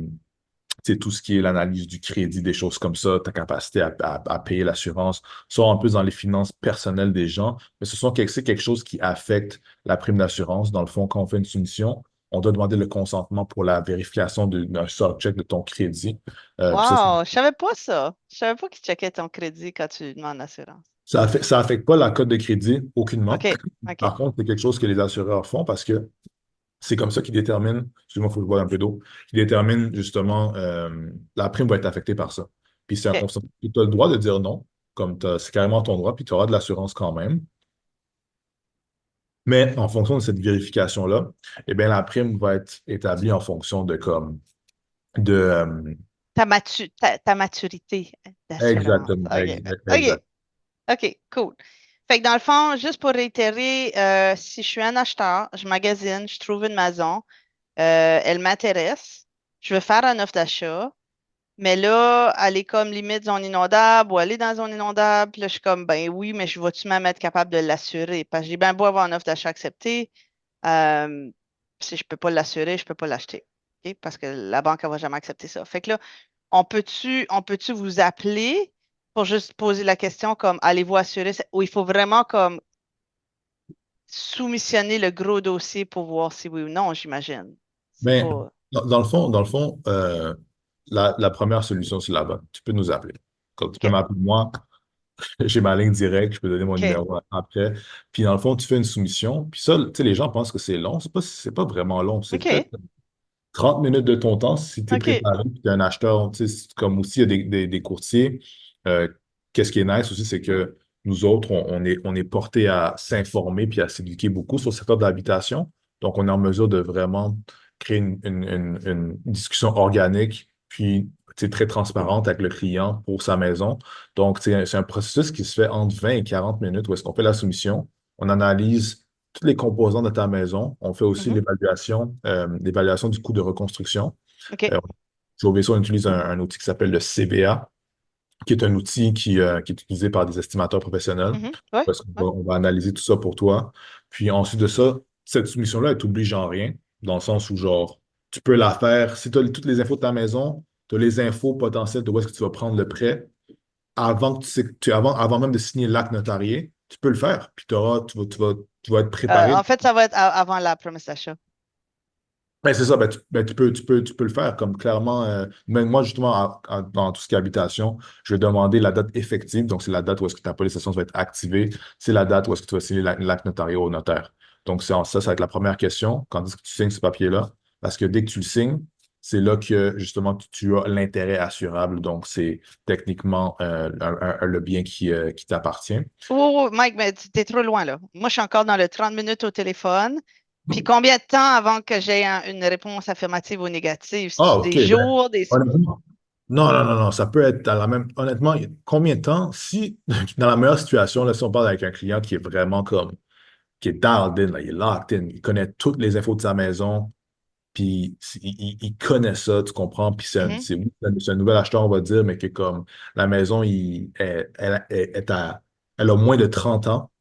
tout ce qui est l'analyse du crédit, des choses comme ça, ta capacité à payer l'assurance, sont un peu dans les finances personnelles des gens, mais c'est quelque chose qui affecte la prime d'assurance. Dans le fond, quand on fait une soumission, on doit demander le consentement pour la vérification d'un subject de ton crédit. Puis Wow, je savais pas ça. Je savais pas qu'ils checkaient ton crédit quand tu demandes l'assurance. ça affecte pas la cote de crédit aucunement. OK. OK. Par contre, c'est quelque chose que les assureurs font parce que c'est comme ça qu'ils déterminent, excuse-moi, il faut que je boive un peu d'eau, qu'ils déterminent justement la prime va être affectée par ça. Puis c'est un OK. constat. Tu as le droit de dire non, comme c'est carrément ton droit, puis tu auras de l'assurance quand même. Mais en fonction de cette vérification-là, eh bien, la prime va être établie en fonction de comme de Ta maturité d'assurance. exactement, OK. OK. exact. OK. Cool. Fait que dans le fond, juste pour réitérer, si je suis un acheteur, je magasine, je trouve une maison, elle m'intéresse, je veux faire un offre d'achat. Mais là, aller comme limite zone inondable ou aller dans la zone inondable, puis là, je suis comme, ben oui, mais je vais-tu même être capable de l'assurer? Parce que j'ai bien beau avoir une offre d'achat acceptée, euh, si je ne peux pas l'assurer, je ne peux pas l'acheter. OK? Parce que la banque, elle va jamais accepter ça. Fait que là, on peut-tu vous appeler pour juste poser la question comme, allez-vous assurer? Ou il faut vraiment comme soumissionner le gros dossier pour voir si oui ou non, j'imagine. C'est Mais pas. dans le fond, la première solution, c'est là-bas. Tu peux nous appeler. Comme tu peux OK. m'appeler moi, j'ai ma ligne directe, je peux donner mon OK. numéro après. Puis dans le fond, tu fais une soumission. Puis ça, tu sais, les gens pensent que c'est long. C'est pas vraiment long. C'est peut-être OK. 30 minutes de ton temps si tu es OK. préparé, puis tu es un acheteur. Tu sais, comme aussi, il y a des courtiers. euh, Qu'est-ce qui est nice aussi, c'est que nous autres, on est porté à s'informer puis à s'éduquer beaucoup sur le secteur de l'habitation. Donc, on est en mesure de vraiment créer une discussion organique, puis tu sais, très transparente avec le client pour sa maison. Donc, c'est un processus qui se fait entre 20 et 40 minutes où est-ce qu'on fait la soumission, on analyse tous les composants de ta maison, on fait aussi Mhm. l'évaluation du coût de reconstruction. OK. Euh, Chez OVC, on utilise un outil qui s'appelle le CBA, qui est un outil qui est utilisé par des estimateurs professionnels. Mhm. Ouais. Parce qu'on Ouais. va, on va analyser tout ça pour toi. Puis ensuite de ça, cette soumission-là, elle t'oblige en rien, dans le sens où, genre, tu peux la faire, si tu as toutes les infos de ta maison, tu as les infos potentielles de où est-ce que tu vas prendre le prêt, avant que avant même de signer l'acte notarié, tu peux le faire, puis tu vas être préparé. En fait, ça va être avant la promesse d'achat. Ben, c'est ça, tu peux le faire comme clairement, même moi justement, dans tout ce qui est habitation, je vais demander la date effective, donc c'est la date où est-ce que ta pollisation va être activée, c'est la date où est-ce que tu vas signer l'acte notarié au notaire. Donc ça va être la première question, quand est-ce que tu signes ce papier-là, parce que dès que tu le signes, c'est là que justement tu as l'intérêt assurable, donc c'est techniquement le bien qui t'appartient. Oh, Mike, mais tu es trop loin, là. Moi, je suis encore dans le 30 minutes au téléphone. Puis combien de temps avant que j'ai une réponse affirmative ou négative? Ah, C'est OK, des ben, jours, des semaines? honnêtement, non, non, non, non, ça peut être dans la même. Honnêtement, combien de temps, si, dans la meilleure situation, là, si on parle avec un client qui est vraiment comme, qui est dialed in, là, il est locked in, il connaît toutes les infos de sa maison, puis il connaît ça, tu comprends, puis Mhm. c'est un nouvel acheteur, on va dire, mais que comme la maison, elle a moins de 30 ans,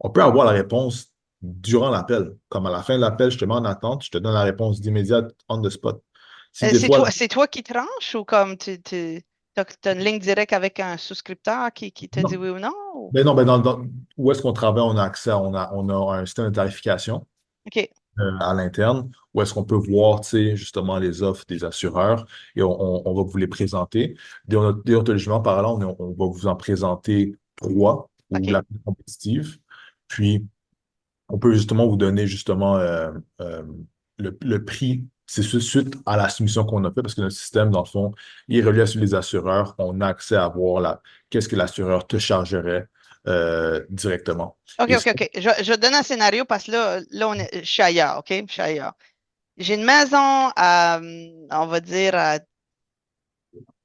on peut avoir la réponse durant l'appel. Comme à la fin de l'appel, je te mets en attente, je te donne la réponse d'immédiat on the spot. Si des fois, C'est toi qui tranches ou comme t'as une ligne directe avec un souscripteur qui te dit non, oui ou non? ben non, ben où est-ce qu'on travaille, on a accès on a un système de tarification OK, à l'interne, où est-ce qu'on peut voir, tu sais, justement les offres des assureurs et on va vous les présenter. Déontologiquement parlant, on va vous en présenter trois ou OK. la plus compétitive. Puis, on peut justement vous donner justement le prix. C'est suite à la soumission qu'on a fait parce que notre système, dans le fond, il est relié sur les assureurs. On a accès à voir qu'est-ce que l'assureur te chargerait directement. OK, Et OK, OK. Je te donne un scénario parce que je suis ailleurs, OK? Je suis ailleurs. J'ai une maison à, on va dire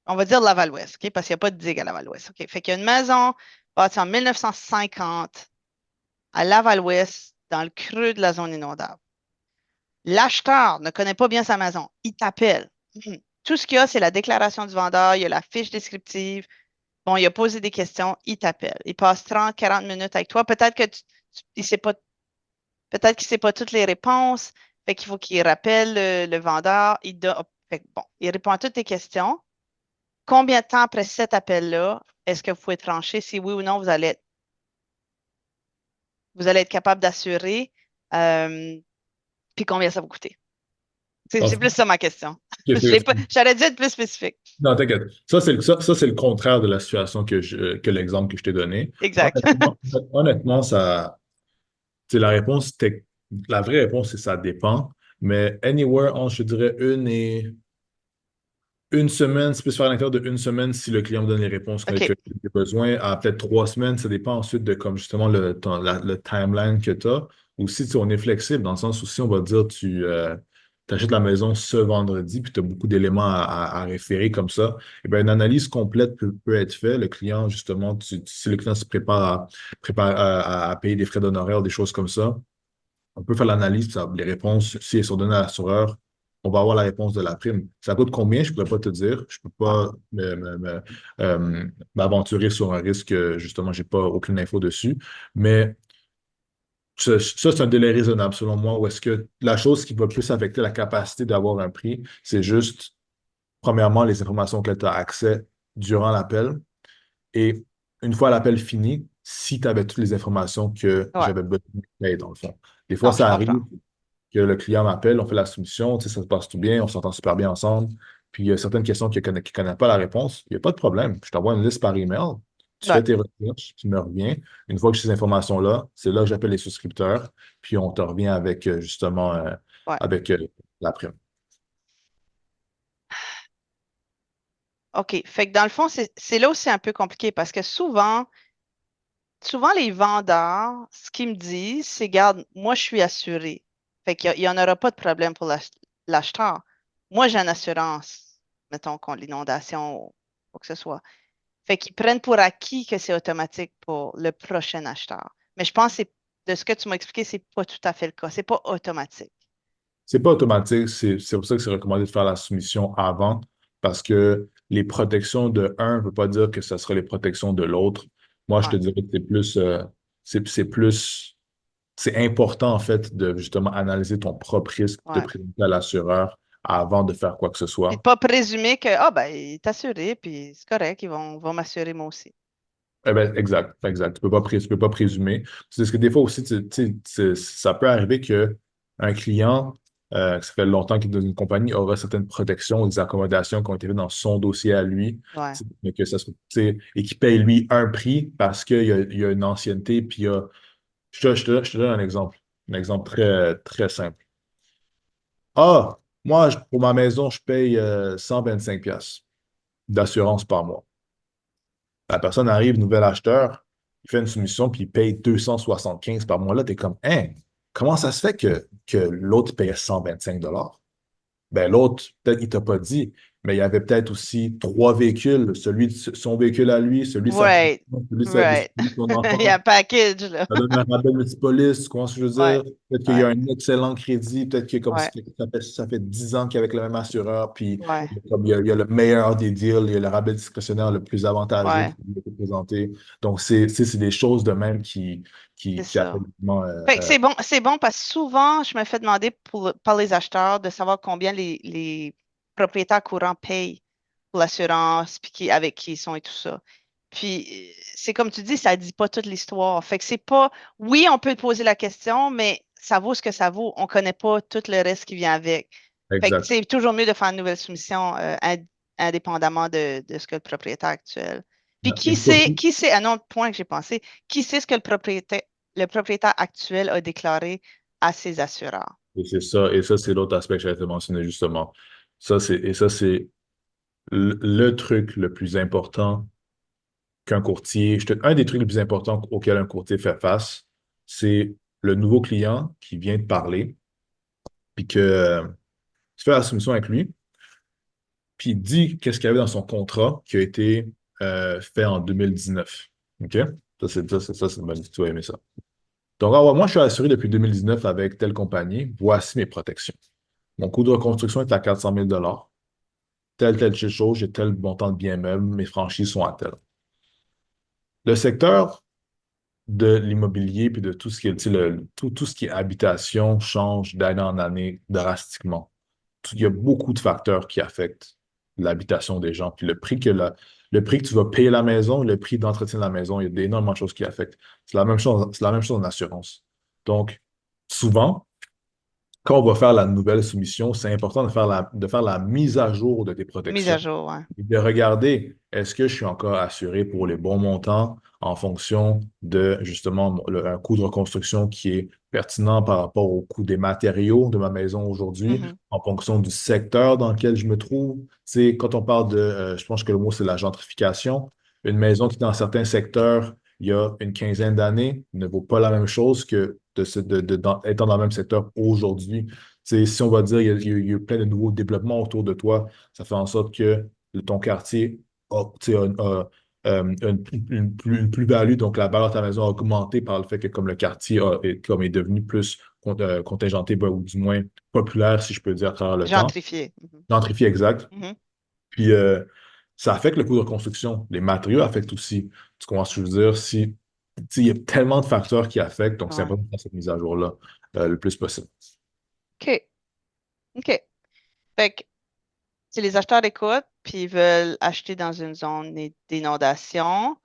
Laval-Ouest, OK? Parce qu'il n'y a pas de digue à Laval-Ouest, OK? Fait qu'il y a une maison bâtie en 1950 à Laval-Ouest, dans le creux de la zone inondable. L'acheteur ne connaît pas bien sa maison. Il t'appelle. Tout ce qu'il y a, c'est la déclaration du vendeur, il y a la fiche descriptive. Bon, il a posé des questions, il t'appelle. Il passe 30, 40 minutes avec toi. Il sait pas, peut-être qu'il ne sait pas toutes les réponses. Fait qu'il faut qu'il rappelle le vendeur. Fait que bon, il répond à toutes tes questions. Combien de temps après cet appel-là, est-ce que vous pouvez trancher si oui ou non vous allez être capable d'assurer? euh, puis combien ça va coûter? C'est plus ça ma question. J'aurais dû être plus spécifique. Non, t'inquiète. Ça, c'est le contraire de la situation que l'exemple que je t'ai donné. Exact. Honnêtement, la la vraie réponse, c'est ça dépend. Mais anywhere, je dirais une semaine, ça peut se faire à l'intérieur de une semaine si le client me donne les réponses que OK. j'ai besoin. À peut-être 3 semaines, ça dépend ensuite de comme justement le timeline que tu as. Ou si on est flexible, dans le sens où si on va dire tu achètes la maison ce vendredi, puis tu as beaucoup d'éléments à référer comme ça, eh bien, une analyse complète peut être faite. Le client, justement, si le client se prépare à payer des frais d'honoraires, des choses comme ça, on peut faire l'analyse, puis les réponses, si elles sont données à l'assureur, on va avoir la réponse de la prime. Ça coûte combien? Je ne pourrais pas te dire. Je ne peux Ouais. pas m'aventurer sur un risque que, justement, je n'ai pas aucune info dessus. Mais c'est un délai raisonnable, selon moi, où est-ce que la chose qui va plus affecter la capacité d'avoir un prix, c'est juste, premièrement, les informations auxquelles tu as accès durant l'appel. Et une fois l'appel fini, si tu avais toutes les informations que Ouais. j'avais besoin dans le fond. Des fois, Non, je ça comprends. arrive que le client m'appelle, on fait la soumission, tu sais, ça se passe tout bien, on s'entend super bien ensemble. Puis il y a certaines questions qu'il ne connaît pas la réponse. Il n'y a pas de problème. Je t'envoie une liste par email. Tu Ouais. fais tes recherches, tu me reviens. Une fois que j'ai ces informations-là, c'est là que j'appelle les souscripteurs, puis on te revient avec justement Ouais. avec la prime. OK. Fait que dans le fond, c'est là où c'est un peu compliqué parce que souvent les vendeurs, ce qu'ils me disent, c'est, garde, moi, je suis assuré. Fait qu'il n'y en aura pas de problème pour l'acheteur. Moi, j'ai une assurance, mettons, contre l'inondation ou quoi que ce soit. Fait qu'ils prennent pour acquis que c'est automatique pour le prochain acheteur. Mais je pense que de ce que tu m'as expliqué, c'est pas tout à fait le cas. C'est pas automatique. C'est pas automatique, c'est pour ça que c'est recommandé de faire la soumission avant, parce que les protections de un ne veut pas dire que ce sera les protections de l'autre. Moi, je Ouais. te dirais que c'est plus c'est important, en fait, de justement analyser ton propre risque, de Ouais. présenter à l'assureur avant de faire quoi que ce Puis de soit. pas présumer que, ah, ben, il est assuré, puis c'est correct, vont m'assurer moi aussi. Eh ben, exact, exact. Tu peux pas présumer. C'est ce que des fois aussi, ça peut arriver que un client, que ça fait longtemps qu'il est dans une compagnie, aura certaines protections ou des accommodations qui ont été faites dans son dossier à lui, Ouais. mais que ça soit, et qui paye lui un prix parce il y a une ancienneté, puis il y a, je te donne un exemple très, très simple. Ah, moi, pour ma maison, je paye 125 pièces d'assurance par mois. La personne arrive, nouvel acheteur, il fait une soumission, puis il paye 275 par mois. Là, tu es comme, hein, comment ça se fait que l'autre payait 125 dollars? Ben, l'autre, peut-être il t'a pas dit, mais il y avait peut-être aussi trois véhicules, son véhicule à lui, celui de sa femme, Right. celui Right. de son Il y a enfant. un package, là. Ça donne un rabais multipolice, tu comprends ce que je veux Ouais. dire? Peut-être qu'il y Ouais. a un excellent crédit, peut-être que comme Ouais. ça fait 10 ans qu'il est avec le même assureur, puis Ouais. comme il y a le meilleur des deals, il y a le rabais discrétionnaire le plus avantageux Ouais. qui lui a été présenté. Donc, c'est des choses de même C'est qui ça. appellent vraiment, Fait que c'est bon parce que souvent, je me fais demander par les acheteurs de savoir combien les propriétaires courants payent pour l'assurance, puis avec qui ils sont et tout ça. Puis, c'est comme tu dis, ça dit pas toute l'histoire. Fait que c'est pas, oui, on peut poser la question, mais ça vaut ce que ça vaut. On connaît pas tout le reste qui vient avec. Fait que exact. c'est toujours mieux de faire une nouvelle soumission indépendamment de ce que le propriétaire actuel. Puis Et surtout, qui sait, un autre point que j'ai pensé, qui sait ce que le propriétaire actuel a déclaré à ses assureurs? et ça, c'est l'autre aspect que j'allais te mentionner justement. Ça, c'est le truc le plus important qu'un courtier, un des trucs les plus importants auxquels un courtier fait face, c'est le nouveau client qui vient te parler, puis que tu fais la soumission avec lui, puis il dit qu'est-ce qu'il y avait dans son contrat qui a été fait en 2019. OK? C'est une bonne idée, tu vas aimer ça. Donc, ah ouais, moi, je suis assuré depuis 2019 avec telle compagnie. Voici mes protections. Mon coût de reconstruction est à 400 000 telle chose, j'ai tel montant de biens meubles, mes franchises sont à tel. Le secteur de l'immobilier puis de tout ce qui est, tu sais, tout ce qui est habitation change d'année en année drastiquement. Il y a beaucoup de facteurs qui affectent l'habitation des gens. Puis le prix que tu vas payer la maison, le prix d'entretien de la maison, il y a énormément de choses qui affectent. C'est la même chose en assurance. Donc, souvent, quand on va faire la nouvelle soumission, c'est important de faire la mise à jour de tes Mise à protections jour, ouais. et de regarder est-ce que je suis encore assuré pour les bons montants en fonction de justement un coût de reconstruction qui est pertinent par rapport au coût des matériaux de ma maison aujourd'hui, Mhm, en fonction du secteur dans lequel je me trouve. C'est quand on parle je pense que le mot c'est la gentrification. Une maison qui dans certains secteurs il y a une quinzaine d'années ne vaut pas la même chose que étant dans le même secteur aujourd'hui. Si on va dire il y a plein de nouveaux développements autour de toi, ça fait en sorte que ton quartier une plus-value, donc la valeur de ta maison a augmenté par le fait que comme le quartier est devenu plus contingenté, ben, ou du moins populaire, si je peux dire, à travers le temps. gentrifié. Mhm, Gentrifié exact. mhm, Puis ça affecte le coût de reconstruction. Les matériaux affectent aussi. Tu comprends ce que je veux dire? Il y a tellement de facteurs qui affectent, donc c'est ouais. important de faire cette mise à jour-là le plus possible. OK. OK. Fait que si les acheteurs écoutent puis ils veulent acheter dans une zone d'inondation,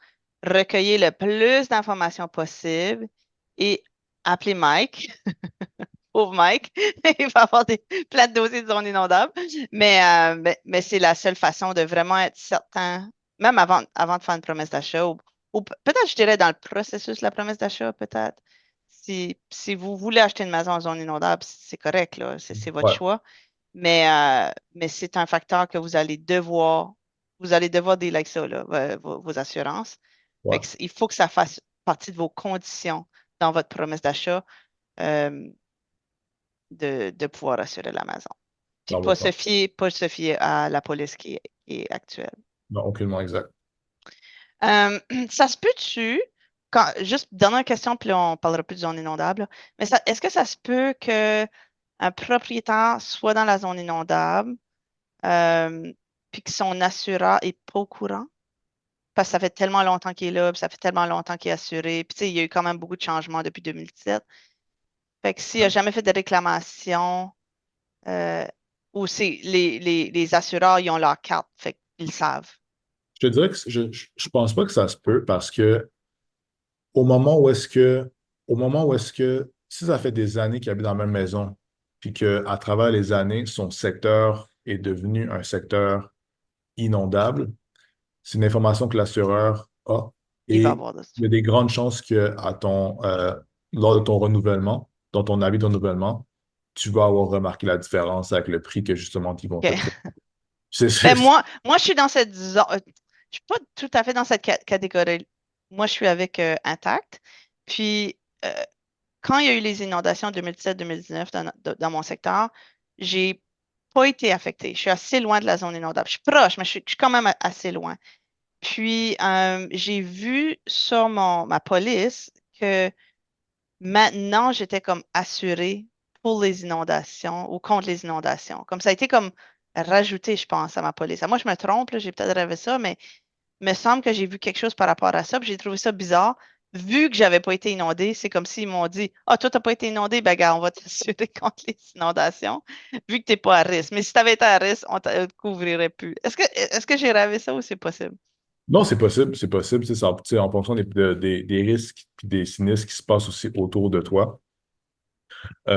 recueillez le plus d'informations possible et appelez Mike. Pauvre Mike, il va avoir plein de dossiers de zone inondable. Mais c'est la seule façon de vraiment être certain, même avant de faire une promesse d'achat, ou peut-être, je dirais, dans le processus de la promesse d'achat, peut-être. Si vous voulez acheter une maison en zone inondable, c'est correct, là, c'est votre Ouais, choix. Mais c'est un facteur que vous allez devoir dealer avec ça, là, vos assurances. Fait ouais, que il faut que ça fasse partie de vos conditions dans votre promesse d'achat. euh, de pouvoir assurer la maison. Puis 100%. pas se fier à la police qui est actuelle. Non, aucunement exact. Ça se peut-tu, juste dernière question, puis là, on parlera plus de zone inondable, là. Mais est-ce que ça se peut qu'un propriétaire soit dans la zone inondable, euh, puis que son assureur est pas au courant? Parce que ça fait tellement longtemps qu'il est là, puis ça fait tellement longtemps qu'il est assuré. Puis tu sais, il y a eu quand même beaucoup de changements depuis 2017. Fait que s'il n'a jamais fait de réclamation, euh, ou c'est les assureurs, ils ont leur carte, fait qu'ils savent. Je te dirais que je pense pas que ça se peut parce que au moment où est-ce que, au moment où est-ce que, si ça fait des années qu'il habite dans la même maison, puis qu'à travers les années, son secteur est devenu un secteur inondable, c'est une information que l'assureur a Il va et avoir de il y a des grandes chances que lors de ton renouvellement, dans ton avis de renouvellement, tu vas avoir remarqué la différence avec le prix que justement ils vont te OK. proposer. C'est, Ben c'est- moi, je suis dans cette zone. Je suis pas tout à fait dans cette catégorie. Moi, je suis avec Intact. Puis, quand il y a eu les inondations 2017-2019 dans mon secteur, j'ai pas été affectée. Je suis assez loin de la zone inondable. Je suis proche, mais je suis quand même assez loin. Puis, j'ai vu sur ma police que maintenant, j'étais comme assurée pour les inondations ou contre les inondations. Comme ça a été comme rajouté, je pense, à ma police. Moi, je me trompe, là, j'ai peut-être rêvé ça, mais il me semble que j'ai vu quelque chose par rapport à ça, puis j'ai trouvé ça bizarre. Vu que j'avais pas été inondée, c'est comme s'ils m'ont dit, ah, toi, t'as pas été inondée, ben, gars, on va t'assurer contre les inondations, vu que t'es pas à risque. Mais si tu avais été à risque, on te couvrirait plus. Est-ce que j'ai rêvé ça ou c'est possible? Non, c'est possible, c'est possible. Tu sais, en fonction des risques et des sinistres qui se passent aussi autour de toi. Tu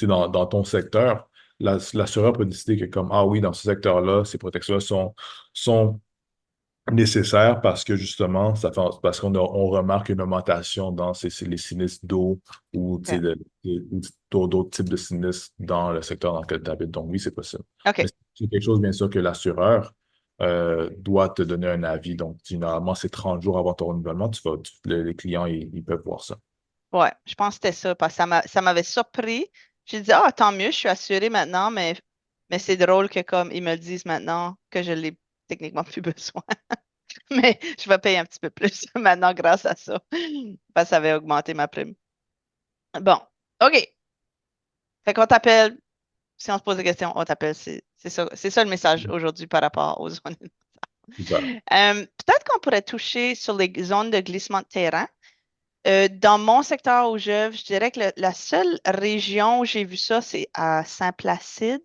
sais, dans ton secteur, l'assureur peut décider que comme, ah oui, dans ce secteur-là, ces protections-là sont nécessaires parce que justement, parce on remarque une augmentation dans les sinistres d'eau ou tu sais, OK. ou d'autres types de sinistres dans le secteur dans lequel tu habites. Donc oui, c'est possible. Mais OK. c'est quelque chose, bien sûr, que l'assureur doit te donner un avis. Donc, généralement, c'est 30 jours avant ton renouvellement, les clients, ils peuvent voir ça. Ouais, je pense que c'était ça, parce que ça m'avait surpris. J'ai dit, ah, tant mieux, je suis assurée maintenant, mais c'est drôle que comme ils me le disent maintenant que je l'ai techniquement plus besoin. Mais je vais payer un petit peu plus maintenant grâce à ça. Parce que ça avait augmenté ma prime. Bon, OK. Fait qu'on t'appelle, si on se pose des questions, on t'appelle. C'est ça le message aujourd'hui par rapport aux zones. Super. Peut-être qu'on pourrait toucher sur les zones de glissement de terrain. Dans mon secteur où je dirais que la seule région où j'ai vu ça, c'est à Saint-Placide.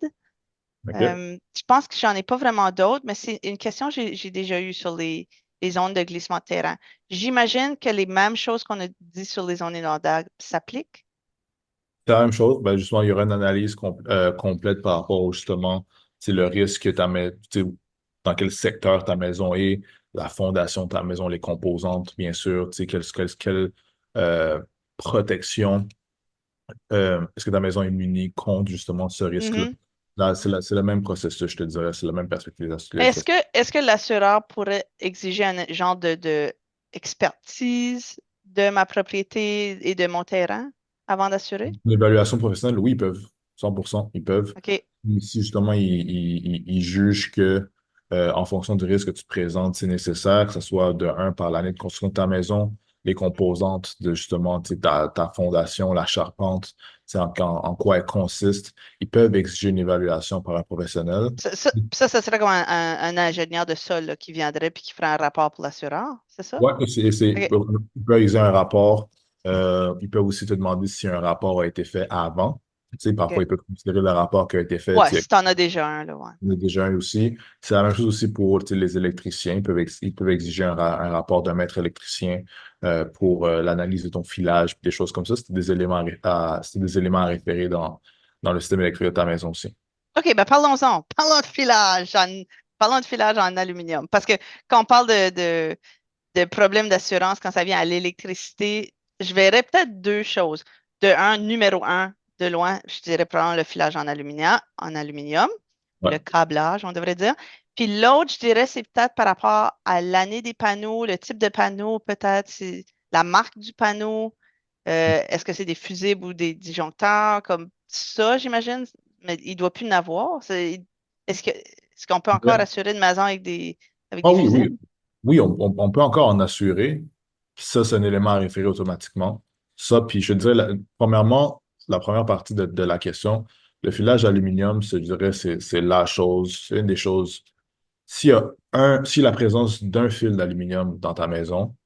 OK? Je pense que j'en ai pas vraiment d'autres, mais c'est une question que j'ai déjà eue sur les zones de glissement de terrain. J'imagine que les mêmes choses qu'on a dit sur les zones inondables s'appliquent. C'est la même chose. Ben, justement, il y aura une analyse complète par rapport au justement, c'est le risque que tu sais, dans quel secteur ta maison est, la fondation de ta maison, les composantes, bien sûr, tu sais, quelle protection, est-ce que ta maison est munie contre justement ce risque-là? Mhm. Là, c'est le même processus, je te dirais, c'est la même perspective. Est-ce que l'assureur pourrait exiger un genre de expertise de ma propriété et de mon terrain avant d'assurer? L'évaluation professionnelle, oui, ils peuvent, 100%, ils peuvent. OK. Si justement ils jugent que, en fonction du risque que tu présentes, c'est nécessaire, que ce soit de un par l'année de construction de ta maison, les composantes de justement tu sais, ta fondation, la charpente, tu sais, en quoi elle consiste, ils peuvent exiger une évaluation par un professionnel. Ça serait comme un ingénieur de sol là, qui viendrait puis qui ferait un rapport pour l'assureur, c'est ça? Ouais, OK. ils peuvent exiger un rapport. Ils peuvent aussi te demander si un rapport a été fait avant. Tu sais, parfois, OK. ils peuvent considérer le rapport qui a été fait. Ouais, Tu sais, si t'en as déjà un, là, ouais. il y en a déjà un aussi. C'est la même chose aussi pour tu sais, les électriciens. Ils peuvent exiger un rapport d'un maître électricien pour l'analyse de ton filage, puis des choses comme ça. C'est des éléments à référer dans le système électrique de ta maison aussi. OK, ben parlons-en. Parlons de filage en aluminium. Parce que quand on parle de problèmes d'assurance, quand ça vient à l'électricité, je verrais peut-être deux choses. Numéro un, de loin, je dirais probablement le filage en aluminium, Ouais. le câblage, on devrait dire. Puis l'autre, je dirais, c'est peut-être par rapport à l'année des panneaux, le type de panneau, peut-être, c'est la marque du panneau. Est-ce que c'est des fusibles ou des disjoncteurs comme ça, j'imagine? Mais il ne doit plus en avoir. Est-ce qu'on peut encore Ouais. assurer une maison avec des Ah oui, fusibles? oui. Oui, on peut encore en assurer. Ça, c'est un élément à référer automatiquement. Ça, puis je dirais, premièrement, la première partie de la question, le filage aluminium, je dirais, c'est la chose, c'est une des choses. Si la présence d'un fil d'aluminium dans ta maison,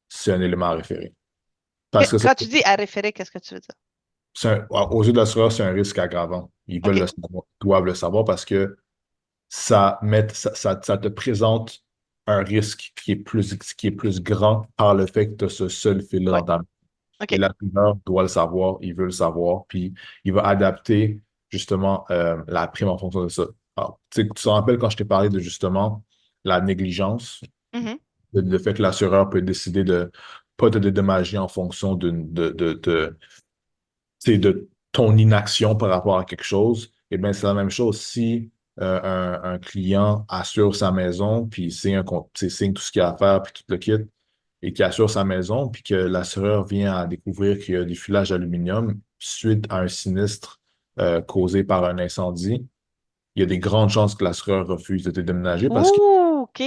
c'est un élément à référer. Parce que ça, Quand tu dis à référer, qu'est-ce que tu veux dire? aux yeux de l'assureur, c'est un risque aggravant. Ils veulent OK. le savoir, ils doivent le savoir parce que ça te présente un risque qui est plus grand par le fait que tu as ce seul fil-là Ouais. dans ta. Et OK. l'assureur doit le savoir, il veut le savoir, puis il va adapter justement la prime en fonction de ça. Alors, tu sais, tu te rappelles quand je t'ai parlé de justement la négligence, Mhm. le fait que l'assureur peut décider de pas te dédommager en fonction tu sais, de ton inaction par rapport à quelque chose, eh bien, c'est la même chose si un client assure sa maison, puis signe tout ce qu'il y a à faire, puis tout le kit, et qui assure sa maison, puis que l'assureur vient à découvrir qu'il y a du filage d'aluminium suite à un sinistre causé par un incendie, il y a des grandes chances que l'assureur refuse de te déménager parce que Ouh, OK,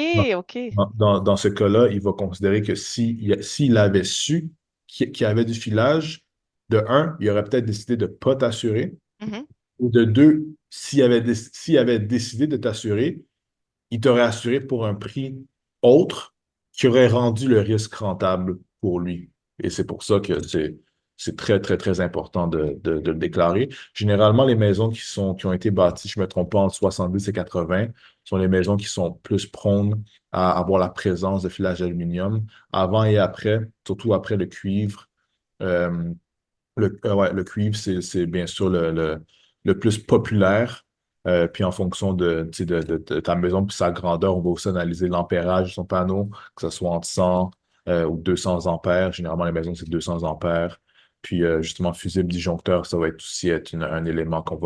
dans, OK. dans ce cas-là, il va considérer que s'il avait su qu'il y avait du filage, de un, il aurait peut-être décidé de ne pas t'assurer, Mhm. ou de deux, s'il avait décidé de t'assurer, il t'aurait assuré pour un prix autre qui aurait rendu le risque rentable pour lui. Et c'est pour ça que c'est très, très, très important de le déclarer. Généralement, les maisons qui ont été bâties, je ne me trompe pas, entre 70 et 80, sont les maisons qui sont plus prônes à avoir la présence de filage d'aluminium avant et après, surtout après le cuivre. Euh, ouais, le cuivre, c'est bien sûr le plus populaire. Puis en fonction tu sais, de ta maison puis sa grandeur, on va aussi analyser l'ampérage de son panneau, que ce soit entre 100 ou 200 ampères. Généralement, les maisons, c'est 200 ampères. Puis justement, fusible disjoncteur, ça va être un élément qu'on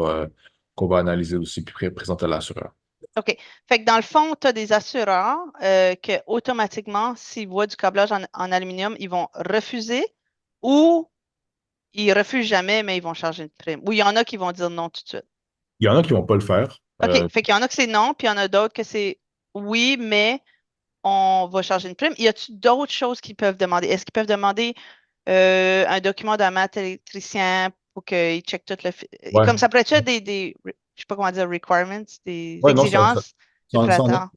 va analyser aussi puis présenter à l'assureur. OK. Fait que dans le fond, tu as des assureurs que automatiquement, s'ils voient du câblage en aluminium, ils vont refuser ou ils refusent jamais, mais ils vont charger une prime. Ou il y en a qui vont dire non tout de suite. Il y en a qui ne vont pas le faire. OK. Fait qu'il y en a que c'est non, puis il y en a d'autres que c'est oui, mais on va charger une prime. Y a-t-il d'autres choses qu'ils peuvent demander? Est-ce qu'ils peuvent demander un document d'un maître électricien pour qu'il check tout le... Ouais. Comme ça pourrait être je sais pas comment dire, requirements, des Ouais, non, exigences du prédateur.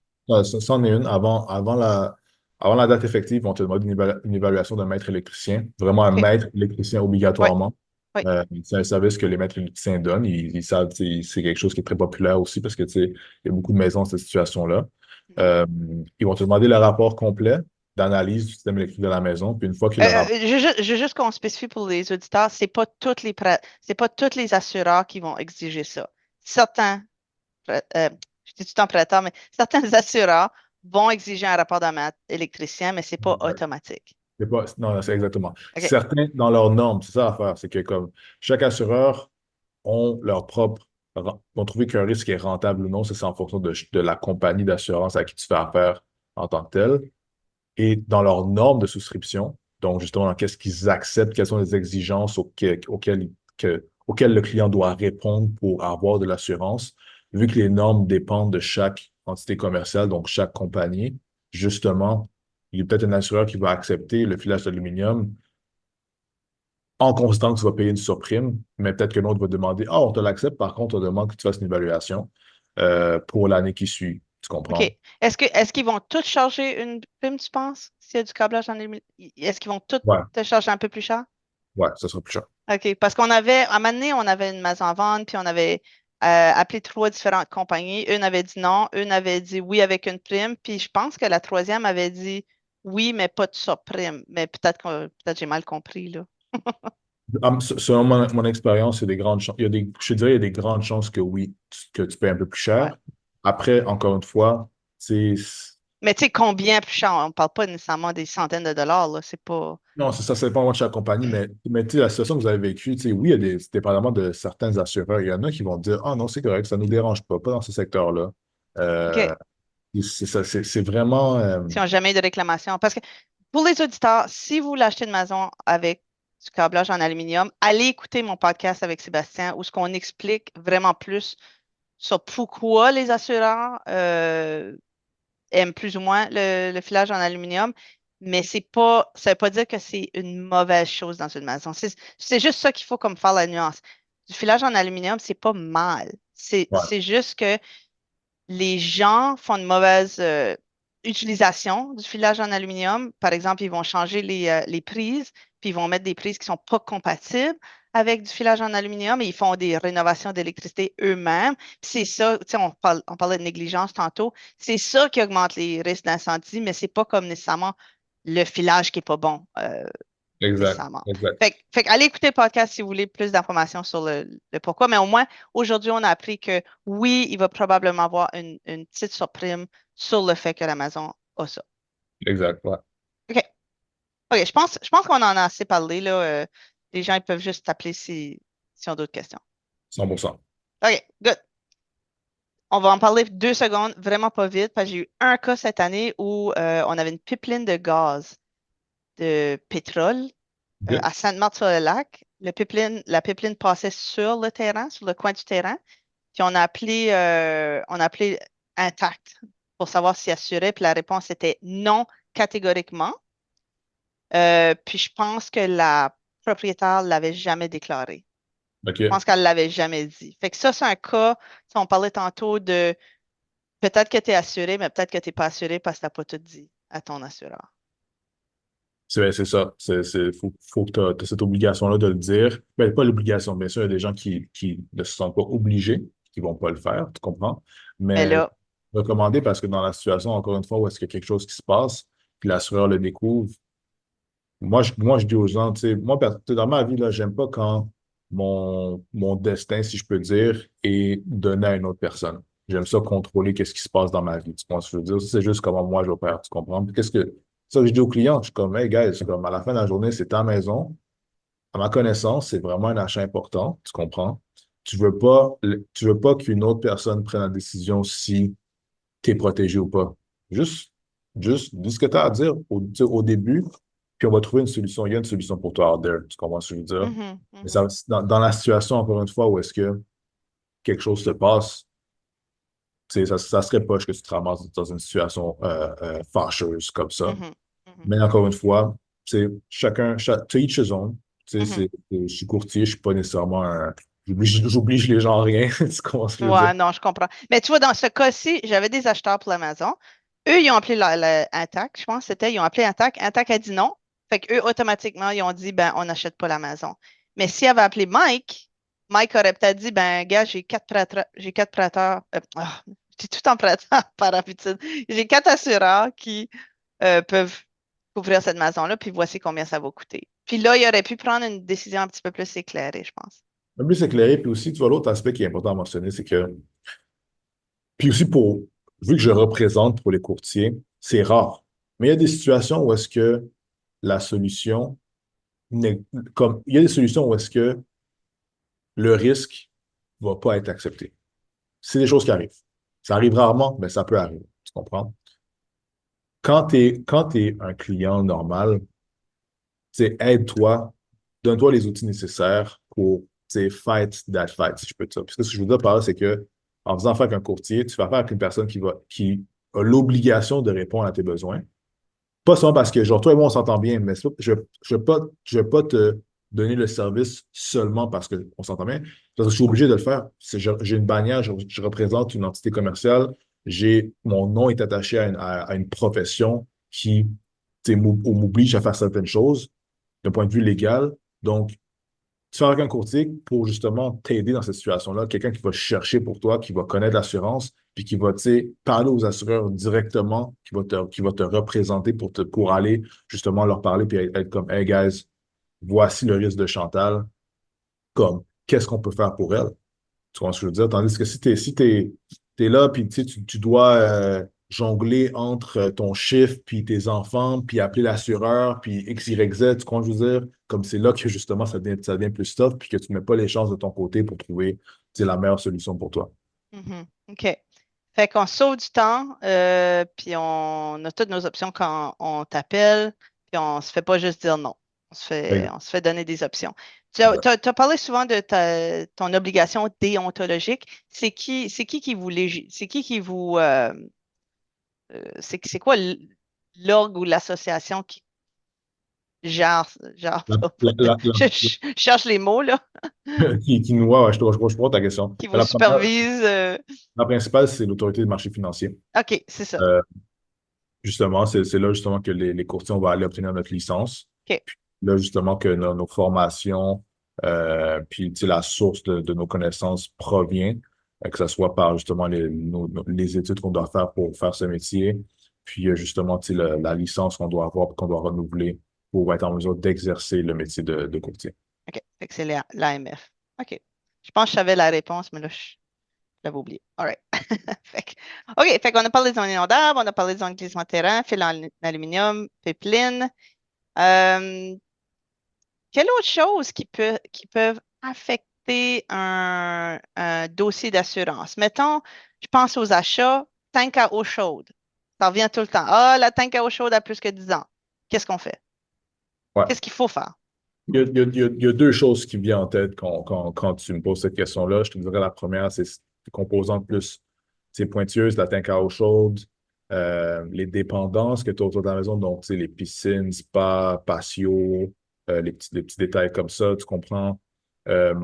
ça en est une. Avant la date effective, on te demande une évaluation d'un maître électricien, vraiment un OK. maître électricien Oui, obligatoirement. oui. C'est un service que les maîtres électriciens donnent. Ils savent, tu sais, c'est quelque chose qui est très populaire aussi parce que tu sais, il y a beaucoup de maisons dans cette situation-là. Mhm. Euh, Ils vont te demander le rapport complet d'analyse du système électrique de la maison. Puis une fois qu'il a le rapport, Je veux juste qu'on spécifie pour les auditeurs, c'est pas tous les assureurs qui vont exiger ça. Certains, je dis tout le temps prêteurs, mais certains assureurs vont exiger un rapport d'un maître électricien, mais c'est pas automatique. non, c'est exactement. OK. Certains, dans leurs normes, c'est ça l'affaire, c'est que comme chaque assureur ont leur propre, vont trouver qu'un risque est rentable ou non, ça, c'est en fonction de la compagnie d'assurance à qui tu fais affaire en tant que tel. Et dans leurs normes de souscription, donc justement, dans qu'est-ce qu'ils acceptent, quelles sont les exigences auxquelles le client doit répondre pour avoir de l'assurance, vu que les normes dépendent de chaque entité commerciale, donc chaque compagnie, justement, il y a peut-être un assureur qui va accepter le filage d'aluminium en considérant que tu vas payer une surprime, mais peut-être que l'autre va demander, ah, on te l'accepte, par contre, on demande que tu fasses une évaluation pour l'année qui suit. Tu OK. comprends? Est-ce qu'ils vont tous charger une prime, tu penses, s'il y a du câblage en aluminium? Est-ce qu'ils vont tous Ouais, te charger un peu plus cher? ouais, ça sera plus cher. OK. Parce à un moment donné, on avait une maison à vendre, puis on avait appelé trois différentes compagnies. Une avait dit non, une avait dit oui avec une prime, puis je pense que la troisième avait dit oui, mais pas de surprime. Mais peut-être j'ai mal compris, là. Selon mon expérience, il y a des grandes chances, je te dirais, il y a des grandes chances que oui, que tu payes un peu plus Ouais. cher. Après, encore une fois, Mais tu sais, combien plus cher? On parle pas nécessairement des centaines de dollars, là. C'est pas. non, ça dépend de chaque compagnie, mais tu sais, la situation que vous avez vécue, tu sais, oui, il y a dépendamment de certains assureurs, il y en a qui vont dire, ah non, c'est correct, ça ne nous dérange pas dans ce secteur-là. OK. Euh, c'est ça, c'est vraiment, S'ils n'ont jamais eu de réclamation. Parce que pour les auditeurs, si vous voulez acheter une maison avec du câblage en aluminium, allez écouter mon podcast avec Sébastien où ce qu'on explique vraiment plus sur pourquoi les assureurs aiment plus ou moins le filage en aluminium. Mais ça ne veut pas dire que c'est une mauvaise chose dans une maison. C'est juste ça qu'il faut comme faire la nuance. Du filage en aluminium, c'est pas mal. ouais, C'est juste que les gens font une mauvaise utilisation du filage en aluminium. Par exemple, ils vont changer les prises, puis ils vont mettre des prises qui ne sont pas compatibles avec du filage en aluminium et ils font des rénovations d'électricité eux-mêmes. Puis c'est ça, tu sais, on parlait de négligence tantôt, c'est ça qui augmente les risques d'incendie, mais c'est pas comme nécessairement le filage qui est pas bon, Exact, nécessairement. exact. Fait que allez écouter le podcast si vous voulez plus d'informations sur le pourquoi, mais au moins, aujourd'hui, on a appris que oui, il va probablement avoir une petite surprime sur le fait que l'Amazon a ça. Exact, ouais. OK. OK, je pense qu'on en a assez parlé, là. Les gens, ils peuvent juste t'appeler s'ils ont d'autres questions. 100%. OK, good. On va en parler 2 secondes, vraiment pas vite, parce que j'ai eu un cas cette année où on avait une pipeline de gaz, de pétrole, OK. à Sainte-Marthe-sur-le-Lac. La pipeline passait sur le terrain, sur le coin du terrain. Puis on a appelé Intact pour savoir s'il assurait. Puis la réponse était non catégoriquement. Puis je pense que la propriétaire ne l'avait jamais déclaré. Je OK. pense qu'elle ne l'avait jamais dit. Fait que ça, c'est un cas, si on parlait tantôt de peut-être que tu es assuré, mais peut-être que tu n'es pas assuré parce que tu n'as pas tout dit à ton assureur. C'est ça. Faut que tu aies cette obligation-là de le dire. Ben, pas l'obligation, bien sûr, il y a des gens qui ne se sentent pas obligés, qui ne vont pas le faire, tu comprends? Mais Mais là, recommander parce que dans la situation, encore une fois, où est-ce qu'il y a quelque chose qui se passe, puis l'assureur le découvre, moi, je dis aux gens, tu sais, dans ma vie, là, j'aime pas quand mon destin, si je peux dire, est donné à une autre personne. J'aime ça contrôler qu'est-ce qui se passe dans ma vie. Tu comprends ce que je veux dire? Ça, c'est juste comment moi j'opère, tu comprends? Puis ça que je dis aux clients, je suis comme, hey, guys, c'est comme, à la fin de la journée, c'est ta maison. À ma connaissance, c'est vraiment un achat important, tu comprends? Tu veux pas qu'une autre personne prenne la décision si tu es protégé ou pas. Juste, juste dis ce que tu as à dire au début, puis on va trouver une solution. Il y a une solution pour toi out there. Tu comprends ce que je veux dire? mhm, Mais mhm, dans la situation, encore une fois, où est-ce que quelque chose se passe, tu sais, ça serait poche que tu te ramasses dans une situation fâcheuse comme ça. mhm, mhm, Mais encore une fois, c'est to each his own. Tu sais, mhm. je suis courtier, je suis pas nécessairement j'oblige les gens à rien. Tu comprends ce que je veux dire? Ouais, non, je comprends. Mais tu vois, dans ce cas-ci, j'avais des acheteurs pour la maison. Eux, ils ont appelé Intact, je pense que c'était, ils ont appelé Intact. Intact a dit non. Fait qu'eux, automatiquement, ils ont dit, ben, on n'achète pas la maison. Mais s'ils avaient appelé Mike, Mike aurait peut-être dit, ben, gars, j'ai quatre prêteurs, j'ai tout en prêteur par habitude. J'ai 4 assureurs qui peuvent couvrir cette maison-là, puis voici combien ça va coûter. Puis là, il aurait pu prendre une décision un petit peu plus éclairée, je pense. Un peu s'éclairer, puis aussi, tu vois, l'autre aspect qui est important à mentionner, c'est que puis aussi vu que je représente pour les courtiers, c'est rare. Mais il y a des situations où est-ce que la solution il y a des solutions où est-ce que le risque va pas être accepté. C'est des choses qui arrivent. Ça arrive rarement, mais ça peut arriver. Tu comprends? Quand t'es un client normal, c'est aide-toi, donne-toi les outils nécessaires pour, fight that fight, si je peux dire. Parce que ce que je veux dire par là, c'est que en faisant affaire avec un courtier, tu fais affaire avec une personne qui a l'obligation de répondre à tes besoins. Pas seulement parce que, genre, toi et moi, on s'entend bien, mais je vais pas te donner le service seulement parce qu'on s'entend bien. Parce que je suis obligé de le faire. J'ai une bannière, je représente une entité commerciale, mon nom est attaché à une profession qui, m'oblige à faire certaines choses d'un point de vue légal. Donc, tu fais avec un courtier pour justement t'aider dans cette situation-là, quelqu'un qui va chercher pour toi, qui va connaître l'assurance, puis qui va, tu sais, parler aux assureurs directement, qui va te représenter pour aller justement leur parler, puis être comme, hey guys, voici le risque de Chantal, comme, qu'est-ce qu'on peut faire pour elle? Tu vois ce que je veux dire? Tandis que si t'es là, puis tu sais, tu dois jongler entre ton chiffre, puis tes enfants, puis appeler l'assureur, puis X, Y, Z, tu comprends ce que je veux dire? Comme c'est là que justement ça devient plus tough, puis que tu ne mets pas les chances de ton côté pour trouver, tu sais, la meilleure solution pour toi. Mhm. OK. Fait qu'on sauve du temps, puis on a toutes nos options quand on t'appelle, puis on se fait pas juste dire non. On se fait, Exact. on se fait donner des options. Tu as parlé souvent de ton obligation déontologique. C'est quoi l'orgue ou l'association qui gère, La, la, je, la, je cherche les mots, là, ouais, ouais, je comprends ta question. qui Mais vous La première, supervise. la principale, c'est l'autorité des marchés financiers. OK, c'est ça. Euh, Justement, c'est là justement que les courtiers, on va aller obtenir notre licence. OK. Là, justement, que nos formations, Puis, tu sais, la source de nos connaissances provient, que ce soit par justement les études qu'on doit faire pour faire ce métier, puis justement, tu sais, la licence qu'on doit avoir, qu'on doit renouveler pour être en mesure d'exercer le métier de courtier. OK. Fait que c'est l'AMF. OK. Je pense que je savais la réponse, mais là, je l'avais oublié. All right. Fait que- OK. Fait qu'on a parlé des zones inondables, on a parlé des zones glissement de terrain, fil en aluminium, pipeline. Euh, Quelle autre chose qui peuvent affecter un dossier d'assurance? Mettons, je pense aux achats, tank à eau chaude. Ça revient tout le temps. Ah, la tank à eau chaude a plus que 10 ans. Qu'est-ce qu'on fait? Ouais. Qu'est-ce qu'il faut faire? Il y a deux choses qui me viennent en tête quand tu me poses cette question-là. Je te dirais la première, c'est les composantes plus c'est pointueuses, la tank à eau chaude, les dépendances que tu as autour de la maison, donc tu sais, les piscines, spa, patio, les petits détails comme ça, tu comprends. Euh,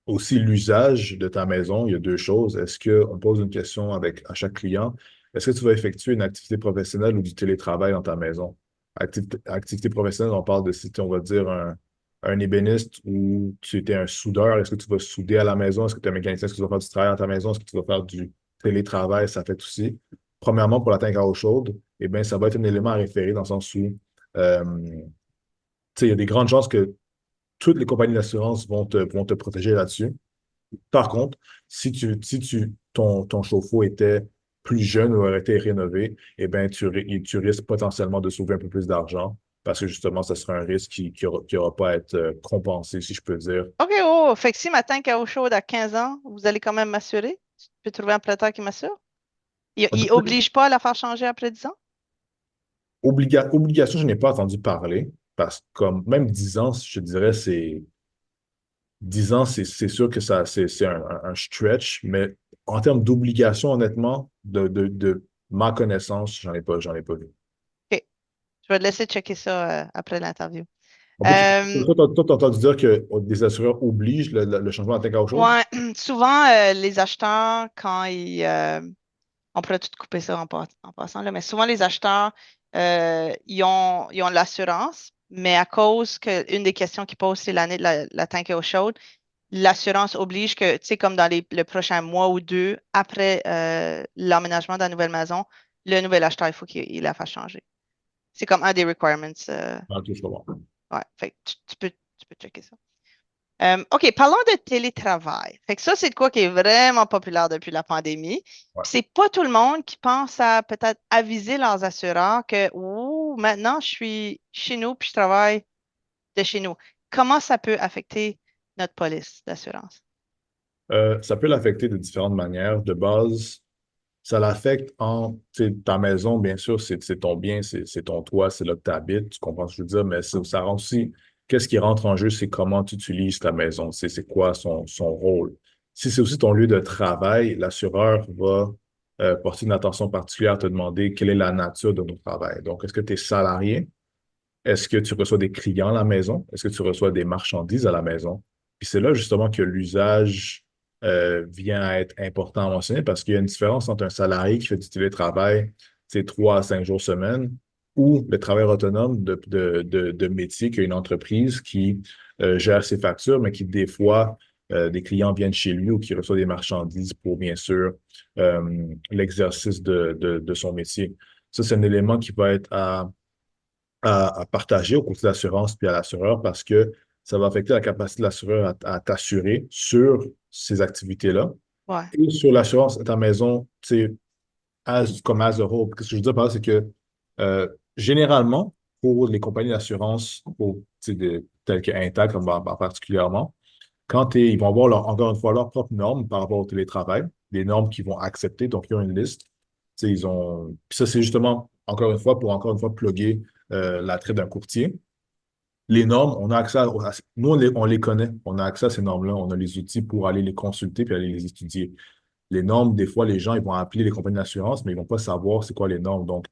Aussi l'usage de ta maison, il y a deux choses. Est-ce qu'on pose une question à chaque client? Est-ce que tu vas effectuer une activité professionnelle ou du télétravail dans ta maison? Activité professionnelle, on parle de si on va dire un ébéniste ou tu étais un soudeur. Est-ce que tu vas souder à la maison? Est-ce que tu es un mécanicien? Est-ce que tu vas faire du travail dans ta maison? Est-ce que tu vas faire du télétravail? Ça fait aussi. Premièrement, pour la tank à eau chaude, eh bien, ça va être un élément à référer dans le sens où euh, tu sais, il y a des grandes chances que toutes les compagnies d'assurance vont te protéger là-dessus. Par contre, si ton chauffe-eau était plus jeune ou aurait été rénové, eh bien, tu risques potentiellement de sauver un peu plus d'argent parce que justement, ce sera un risque qui aura pas à être compensé, si je peux dire. OK, oh, fait que si ma tank à eau chaude a 15 ans, vous allez quand même m'assurer? Tu peux trouver un prêteur qui m'assure? Il oblige pas à la faire changer après 10 ans? Obligation, je n'ai pas entendu parler parce que comme même 10 ans, je te dirais, 10 ans, c'est sûr que c'est un stretch, mais en termes d'obligation, honnêtement, de ma connaissance, j'en ai pas vu. OK, je vais te laisser checker ça après l'interview. En fait, Euh, toi, t'as entendu dire que des assureurs obligent le changement de tank à eau chaude? ouais, souvent, les acheteurs, on pourrait tout couper ça en passant, là, mais souvent, les acheteurs, ils ont l'assurance, mais à cause que une des questions qu'ils posent, c'est l'année de la tank à eau chaude, l'assurance oblige que, tu sais, comme dans le prochain mois ou deux, après l'emménagement de la nouvelle maison, le nouvel acheteur, il faut qu'il la fasse changer. C'est comme un des requirements. Ah, ok, je comprends. Ouais, fait que tu peux checker ça. OK, parlons de télétravail. Fait que ça, c'est de quoi qui est vraiment populaire depuis la pandémie. Ouais. Puis c'est pas tout le monde qui pense à peut-être aviser leurs assureurs que, ouh, maintenant, je suis chez nous puis je travaille de chez nous. Comment ça peut affecter notre police d'assurance? Ça peut l'affecter de différentes manières. De base, ça l'affecte tu sais, ta maison, bien sûr, c'est ton bien, c'est ton toit, c'est là que tu habites, tu comprends ce que je veux dire, mais ça rend aussi, qu'est-ce qui rentre en jeu, c'est comment tu utilises ta maison, c'est quoi son rôle. Si c'est aussi ton lieu de travail, l'assureur va porter une attention particulière à te demander quelle est la nature de ton travail. Donc, est-ce que tu es salarié? Est-ce que tu reçois des clients à la maison? Est-ce que tu reçois des marchandises à la maison? Puis c'est là justement que l'usage vient à être important à mentionner parce qu'il y a une différence entre un salarié qui fait du télétravail, c'est 3 à 5 jours semaine, ou le travail autonome de métier qui a une entreprise qui gère ses factures, mais qui des fois, des clients viennent chez lui ou qui reçoit des marchandises pour bien sûr l'exercice de son métier. Ça, c'est un élément qui va être à partager au côté de l'assurance puis à l'assureur parce que ça va affecter la capacité de l'assureur à t'assurer sur ces activités-là Ouais, et sur l'assurance de ta maison, tu sais, comme as a whole. Ce que je veux dire par là, c'est que euh, généralement, pour les compagnies d'assurance, telles que Intact particulièrement, ils vont avoir encore une fois leurs propres normes par rapport au télétravail, des normes qu'ils vont accepter, donc ils ont une liste. Tu sais, puis ça, c'est justement, encore une fois, pour encore une fois plugger l'attrait d'un courtier. Les normes, on a accès nous, on les connaît. On a accès à ces normes-là. On a les outils pour aller les consulter puis aller les étudier. Les normes, des fois, les gens, ils vont appeler les compagnies d'assurance, mais ils ne vont pas savoir c'est quoi les normes. Donc,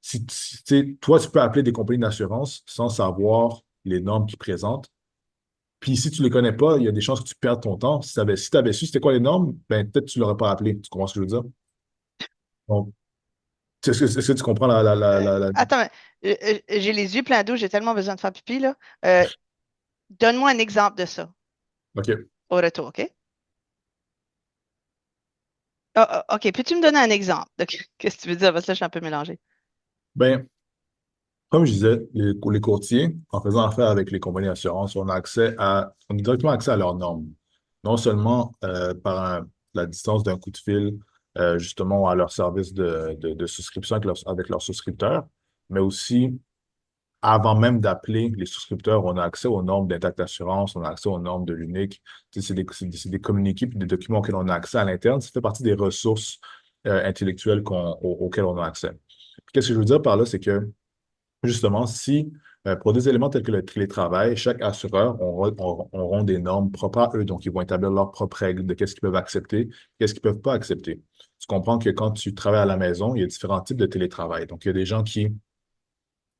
tu sais, toi, tu peux appeler des compagnies d'assurance sans savoir les normes qu'ils présentent. Puis si tu ne les connais pas, il y a des chances que tu perdes ton temps. Si tu avais su c'était quoi les normes, ben peut-être que tu ne l'aurais pas appelé. Tu comprends ce que je veux dire? Donc, est-ce que tu comprends Attends, j'ai les yeux pleins d'eau, j'ai tellement besoin de faire pipi, là. Euh, Donne-moi un exemple de ça OK. au retour, OK? OK, peux-tu me donner un exemple de qu'est-ce que tu veux dire? Parce que là, je suis un peu mélangée. Ben, comme je disais, les courtiers, en faisant affaire avec les compagnies d'assurance, on a directement accès à leurs normes. Non seulement la distance d'un coup de fil, justement, à leur service de souscription avec leurs souscripteurs, mais aussi, avant même d'appeler les souscripteurs, on a accès aux normes d'Intact Assurance, on a accès aux normes de l'UNIC. Tu sais, c'est des communiqués puis des documents auxquels on a accès à l'interne. Ça fait partie des ressources intellectuelles auxquelles on a accès. Puis qu'est-ce que je veux dire par là, c'est que justement, si pour des éléments tels que le télétravail, chaque assureur auront des normes propres à eux, donc ils vont établir leurs propres règles de qu'est-ce qu'ils peuvent accepter, qu'est-ce qu'ils ne peuvent pas accepter. Tu comprends que quand tu travailles à la maison, il y a différents types de télétravail. Donc, il y a des gens qui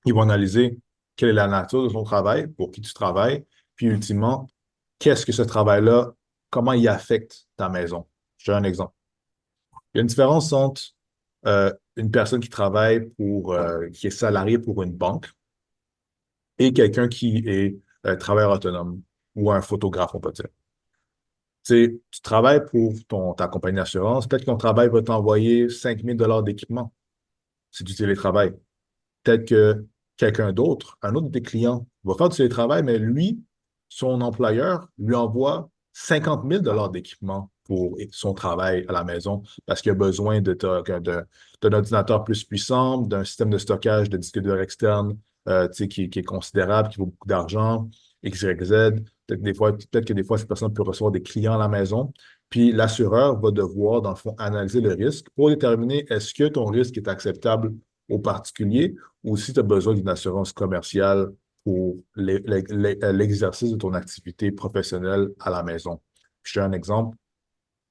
ils vont analyser quelle est la nature de ton travail, pour qui tu travailles, puis ultimement, qu'est-ce que ce travail-là, comment il affecte ta maison. Je donne un exemple. Il y a une différence entre une personne qui travaille qui est salarié pour une banque et quelqu'un qui est travailleur autonome ou un photographe, on peut dire. Tu travailles pour ta compagnie d'assurance, peut-être que ton travail va t'envoyer 5 000 $ d'équipement. C'est du télétravail. Peut-être que quelqu'un d'autre, un autre de tes clients, va faire du télétravail, mais lui, son employeur, lui envoie 50 000 $ d'équipement pour son travail à la maison parce qu'il a besoin d'un ordinateur plus puissant, d'un système de stockage de disques durs externes tu sais, qui est considérable, qui vaut beaucoup d'argent, X, Y, Z. Peut-être que des fois, cette personne peut recevoir des clients à la maison. Puis l'assureur va devoir, dans le fond, analyser le risque pour déterminer est-ce que ton risque est acceptable aux particuliers ou si tu as besoin d'une assurance commerciale pour l'exercice de ton activité professionnelle à la maison. Je te donne un exemple.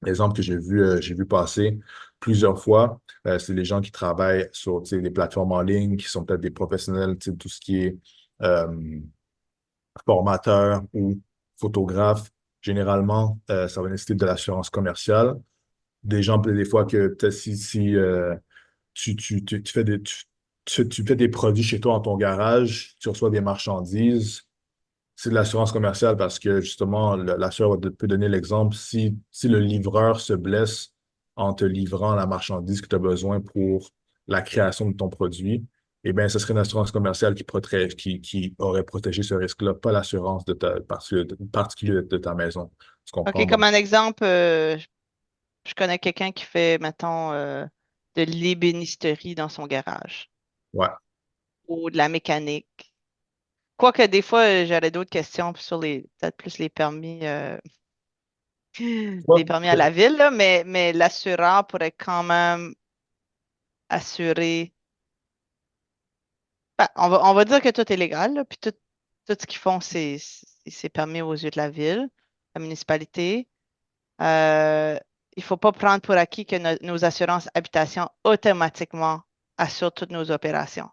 L'exemple que j'ai vu passer plusieurs fois, c'est les gens qui travaillent sur tu sais, des plateformes en ligne, qui sont peut-être des professionnels, tu sais, tout ce qui est euh, formateur ou photographe. Généralement, ça va nécessiter de l'assurance commerciale. Des gens, des fois, que peut-être si tu fais tu fais des produits chez toi dans ton garage, tu reçois des marchandises, c'est de l'assurance commerciale parce que justement, l'assureur peut donner l'exemple si le livreur se blesse en te livrant la marchandise que tu as besoin pour la création de ton produit, eh bien, ce serait une assurance commerciale qui aurait protégé ce risque-là, pas l'assurance particulier de ta maison. Tu OK, comprends? comme Donc, un exemple, je connais quelqu'un qui fait, mettons, de l'ébénisterie dans son garage ouais. ou de la mécanique. Quoique des fois, j'aurais d'autres questions sur peut-être plus les permis à la ville, là, mais l'assureur pourrait quand même assurer. Ben, on va dire que tout est légal, là, puis tout ce qu'ils font, c'est permis aux yeux de la ville, la municipalité. Euh, il ne faut pas prendre pour acquis que nos assurances habitation automatiquement assurent toutes nos opérations.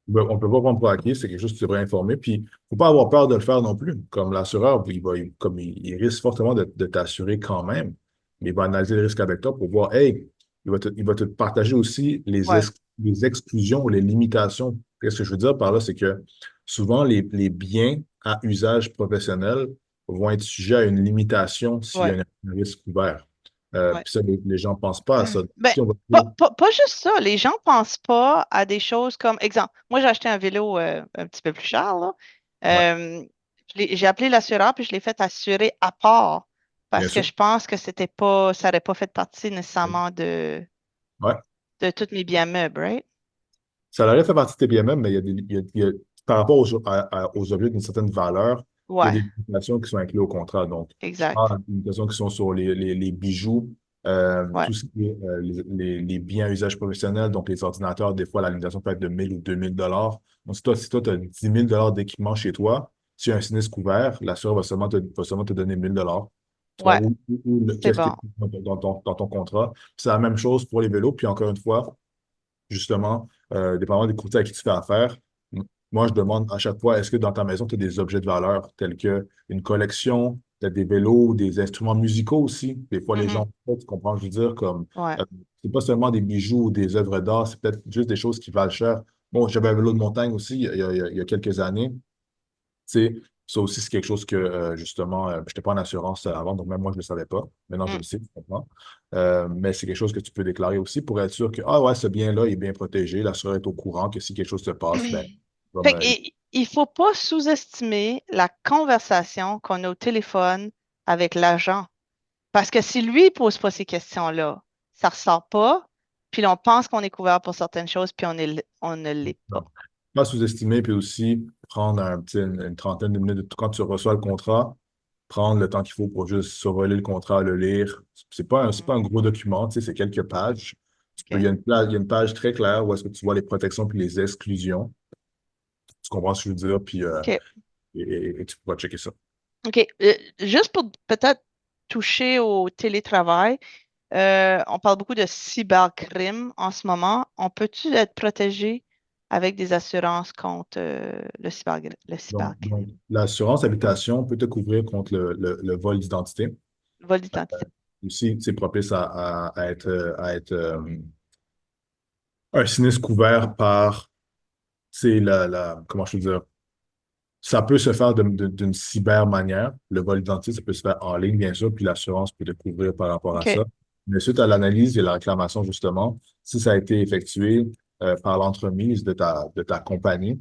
Ben, on ne peut pas prendre pour acquis, c'est quelque chose que tu devrais informer. Puis, il ne faut pas avoir peur de le faire non plus. Comme l'assureur, il risque fortement de t'assurer quand même, mais il va analyser le risque avec toi pour voir, hey, il va te partager aussi Ouais, les exclusions ou les limitations. Qu'est-ce que je veux dire par là, c'est que souvent, les biens à usage professionnel vont être sujets à une limitation s'il y a ouais, un risque couvert. ouais. Puis ça, les gens ne pensent pas à ça. Ben, Si on va dire, pas juste ça. Les gens ne pensent pas à des choses comme, exemple, moi j'ai acheté un vélo un petit peu plus cher, là. ouais, Euh, j'ai appelé l'assureur puis je l'ai fait assurer à part bien parce que sûr. je pense que ça n'aurait pas fait partie nécessairement Ouais. de tous mes biens meubles, right? Ça aurait fait partie de tes PMM, mais par rapport aux objets d'une certaine valeur, il y a Ouais, des limitations qui sont incluses au contrat. Donc, je exact. parle des limitations qui sont sur les bijoux, Ouais, tout ce qui est les biens à usage professionnel, donc les ordinateurs, des fois, la limitation peut être de 1 000 ou 2 000 $. Donc, si toi tu as 10 000 $ d'équipement chez toi, si un sinistre couvert, l'assureur va seulement te donner 1 000 $. Tu vois, ouais, c'est qu'est-ce qui bon. est dans ton contrat. C'est la même chose pour les vélos. Puis encore une fois, justement, dépendamment des courtiers à qui tu fais affaire, moi, je demande à chaque fois, est-ce que dans ta maison, tu as des objets de valeur tels que une collection, peut-être des vélos, des instruments musicaux aussi. Des fois, les Mhm. gens, tu comprends, je veux dire, comme, Ouais, euh, c'est pas seulement des bijoux ou des œuvres d'art, c'est peut-être juste des choses qui valent cher. Bon, j'avais un vélo de montagne aussi il y a quelques années. Tu sais, Ça aussi, c'est quelque chose que, justement, je n'étais pas en assurance avant, donc même moi, je ne le savais pas. Maintenant, je Mm. le sais, je comprends. Mais c'est quelque chose que tu peux déclarer aussi pour être sûr que, ah ouais, ce bien-là est bien protégé, l'assureur est au courant que si quelque chose se passe, ben, Fait il faut pas sous-estimer la conversation qu'on a au téléphone avec l'agent. Parce que si lui pose pas ces questions-là, ça ressort pas, puis là, on pense qu'on est couvert pour certaines choses, puis on ne l'est pas. non. Pas sous-estimer, puis aussi prendre une trentaine de minutes quand tu reçois le contrat, prendre le temps qu'il faut pour juste survoler le contrat, le lire. C'est pas Mhm. un gros document, tu sais, c'est quelques pages. OK. Il y a une page très claire où est-ce que tu vois les protections puis les exclusions. Tu comprends ce que je veux dire, puis OK. et tu pourras checker ça. OK. Juste pour peut-être toucher au télétravail, on parle beaucoup de cybercrime en ce moment. On peut-tu être protégé avec des assurances contre le Donc, cybercrime, l'assurance habitation peut te couvrir contre le vol d'identité. le vol d'identité? Aussi, c'est propice à être un sinistre couvert par, c'est comment je veux dire, ça peut se faire d'une cyber manière. Le vol d'identité, ça peut se faire en ligne, bien sûr, puis l'assurance peut te couvrir par rapport à OK. ça. Mais suite à l'analyse et la réclamation, justement, si ça a été effectué par l'entremise de ta compagnie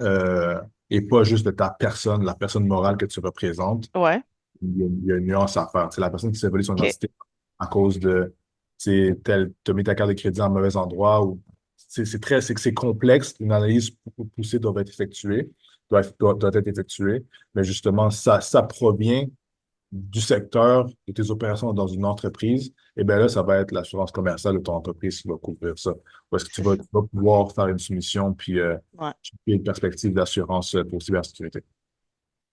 euh, et pas juste de ta personne, la personne morale que tu représentes, Ouais. il y a une nuance à faire. C'est la personne qui s'est volé son OK. identité à cause de, tu as mis ta carte de crédit en mauvais endroit ou c'est complexe. Une analyse poussée doit être effectuée, doit être effectuée. Mais justement, ça provient du secteur de tes opérations dans une entreprise. Et bien là, ça va être l'assurance commerciale de ton entreprise qui va couvrir ça. Parce que C'est ça. tu vas pouvoir faire une soumission Ouais. puis une perspective d'assurance pour cybersécurité.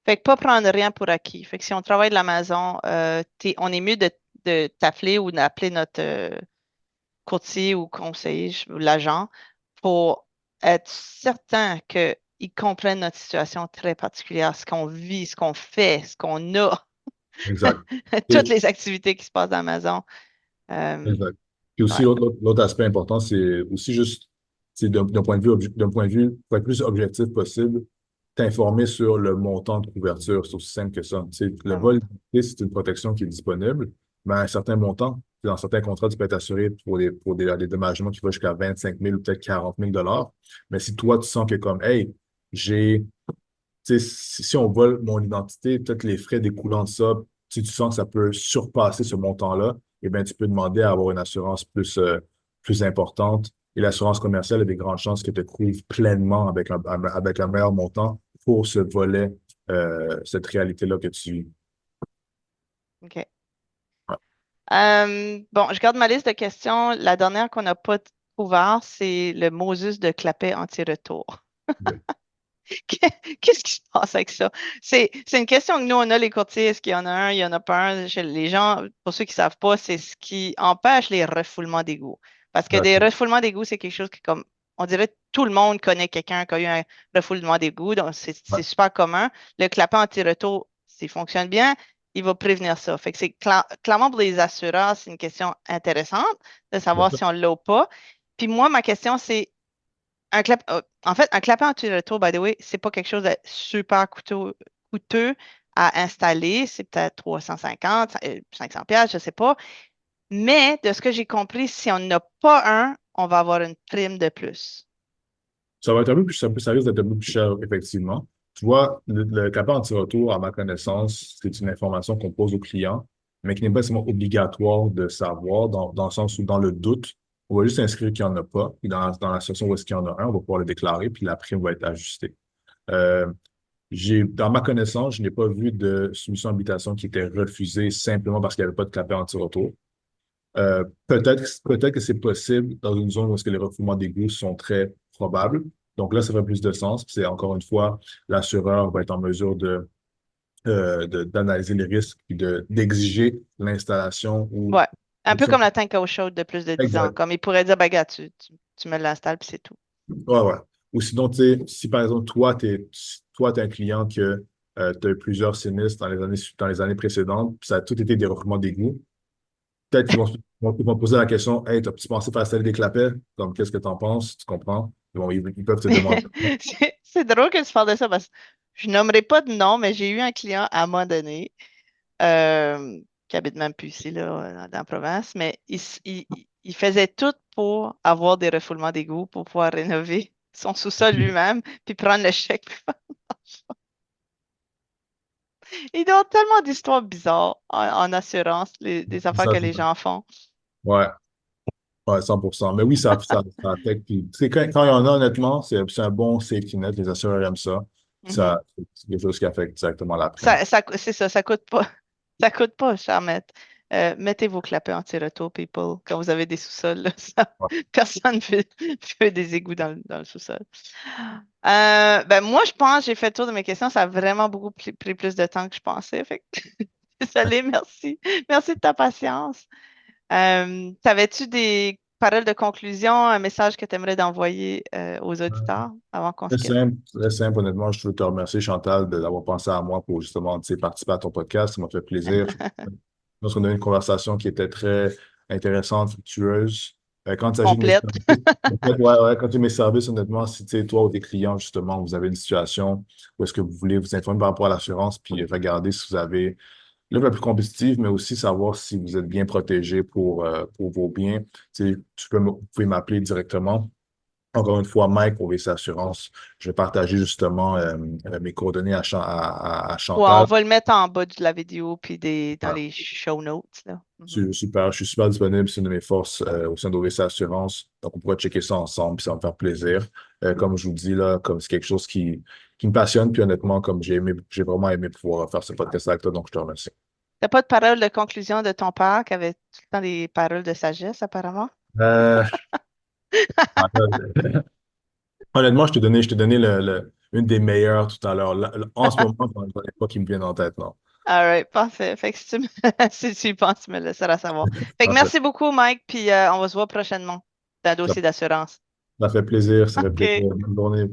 Fait que pas prendre rien pour acquis. Fait que si on travaille de la maison, on est mieux de t'appeler ou d'appeler notre courtier ou conseiller, ou l'agent, pour être certain qu'ils comprennent notre situation très particulière, ce qu'on vit, ce qu'on fait, ce qu'on a, Exact. toutes les activités qui se passent à la maison. Euh, Exact. Puis aussi, ouais, l'autre aspect important, c'est aussi juste, c'est d'un point de vue, d'un point de vue, pour être plus objectif possible, t'informer sur le montant de couverture. C'est aussi simple que ça. Tu sais, le vraiment. vol, c'est une protection qui est disponible, mais à un certain montant, dans certains contrats, tu peux être assuré pour des dédommagements qui vont jusqu'à 25 000 ou peut-être 40 000 dollars. Mais si toi, tu sens que comme, hey, j'ai tu sais, si on vole mon identité, peut-être les frais découlant de ça, si tu sens que ça peut surpasser ce montant-là, eh bien, tu peux demander à avoir une assurance plus importante. Et l'assurance commerciale a des grandes chances que te couvre pleinement avec un meilleur montant pour ce volet, cette réalité-là que tu vis. OK. Bon, je garde ma liste de questions. La dernière qu'on n'a pas couvert, c'est le Moses de clapet anti-retour. Ouais. Qu'est-ce qui se passe avec ça? C'est une question que nous, on a les courtiers. Est-ce qu'il y en a un? Il n'y en a pas un. Chez les gens, pour ceux qui ne savent pas, c'est ce qui empêche les refoulements d'égouts. Parce que des Exactement. refoulements d'égouts, c'est quelque chose qui, comme, on dirait, tout le monde connaît quelqu'un qui a eu un refoulement d'égout. Donc, Ouais. c'est super commun. Le clapet anti-retour, s'il fonctionne bien, il va prévenir ça. Fait que c'est clairement pour les assureurs, c'est une question intéressante de Bien savoir sûr. si on l'a ou pas. Puis moi, ma question, c'est en fait, un clapet anti-retour, by the way, c'est pas quelque chose de super coûteux à installer. C'est peut-être 350, 500 pièces, je sais pas. Mais de ce que j'ai compris, si on n'a pas un, on va avoir une prime de plus. Ça va être un peu plus, ça risque d'être un peu plus cher, effectivement. Tu vois, le capant anti-retour, à ma connaissance, c'est une information qu'on pose aux clients, mais qui n'est pas nécessairement obligatoire de savoir, dans le sens où, dans le doute, on va juste inscrire qu'il n'y en a pas, puis dans la situation où est-ce qu'il y en a un, on va pouvoir le déclarer, puis la prime va être ajustée. Euh, dans ma connaissance, je n'ai pas vu de soumission d'habitation qui était refusée simplement parce qu'il n'y avait pas de clapet anti-retour. Peut-être que c'est possible dans une zone où est-ce que les refoulements d'égouts sont très probables. Donc là, ça fait plus de sens. Puis c'est encore une fois, l'assureur va être en mesure d'analyser les risques et d'exiger l'installation ou Ouais. Un peu comme la tank eau chaude de plus de 10 ans. exact. Comme il pourrait dire, ben, gars, tu me l'installes, puis c'est tout. Ouais, ouais. Ou sinon, tu sais, si par exemple, toi, t'es un client que tu as eu plusieurs sinistres dans les années précédentes, puis ça a tout été des refoulements d'égouts, peut-être qu'ils vont poser la question, hey, t'as-tu pensé faire installer des clapets? Comme, qu'est-ce que t'en penses? Tu comprends? Bon, ils peuvent te demander. C'est drôle que tu parles de ça parce que Je nommerai pas de nom, mais j'ai eu un client à un moment donné qui habite même plus ici, là, dans la province, mais il faisait tout pour avoir des refoulements d'égouts pour pouvoir rénover son sous-sol lui-même, puis prendre le chèque. Ils ont tellement d'histoires bizarres en assurance, des affaires Ça, que c'est les ça. gens font. Ouais, ouais, 100%. Mais oui, ça affecte. Puis, tu sais, quand il y en a, honnêtement, c'est un bon safety net. Les assureurs aiment ça. Mhm. C'est quelque chose qui affecte directement la prime. C'est ça, ça coûte pas. Ça coûte pas cher, mettez vos clapets anti-retour, people, quand vous avez des sous-sols, là, Ouais. personne ne veut des égouts dans le sous-sol. Ben moi, je pense que j'ai fait le tour de mes questions. Ça a vraiment beaucoup pris plus de temps que je pensais. Fait que, désolée, merci. Merci de ta patience. T'avais-tu des paroles de conclusion, un message que tu aimerais d'envoyer aux auditeurs avant qu'on se quitte? Très simple, honnêtement. Je veux te remercier, Chantal, d'avoir pensé à moi pour justement, tu sais, participer à ton podcast. Ça m'a fait plaisir. Je pense qu'on a eu une conversation qui était très intéressante, fructueuse. Quand il s'agit de mes Complète. services, en fait, ouais, ouais, quand il y a mes services, honnêtement, si tu sais, toi ou tes clients, justement, vous avez une situation où est-ce que vous voulez vous informer par rapport à l'assurance, puis regarder si vous avez l'offre la plus compétitive, mais aussi savoir si vous êtes bien protégé pour vos biens. Tu sais, vous pouvez m'appeler directement. Encore une fois, Mike pour VC Assurance. Je vais partager justement mes coordonnées à Ouais, on Chantal. va le mettre en bas de la vidéo puis dans Voilà. les show notes, là. Mhm. Super, je suis super disponible, c'est une de mes forces au sein d'OVC Assurance. Donc, on pourrait checker ça ensemble, puis ça va me faire plaisir. Comme je vous dis, là, comme c'est quelque chose qui me passionne, puis honnêtement, comme j'ai vraiment aimé pouvoir faire ce podcast avec toi, donc je te remercie. T'as pas de parole de conclusion de ton père qui avait tout le temps des paroles de sagesse, apparemment? Euh, Honnêtement, je t'ai donné une des meilleures tout à l'heure. En ce moment, j'en ai pas qui me viennent en tête, non. All right, parfait. Fait que si tu, si tu y penses, tu me laisseras savoir. Fait que Parfait. merci beaucoup, Mike, puis on va se voir prochainement dans le Ça, dossier d'assurance. ça fait plaisir, ça fait plaisir. OK. Bonne journée.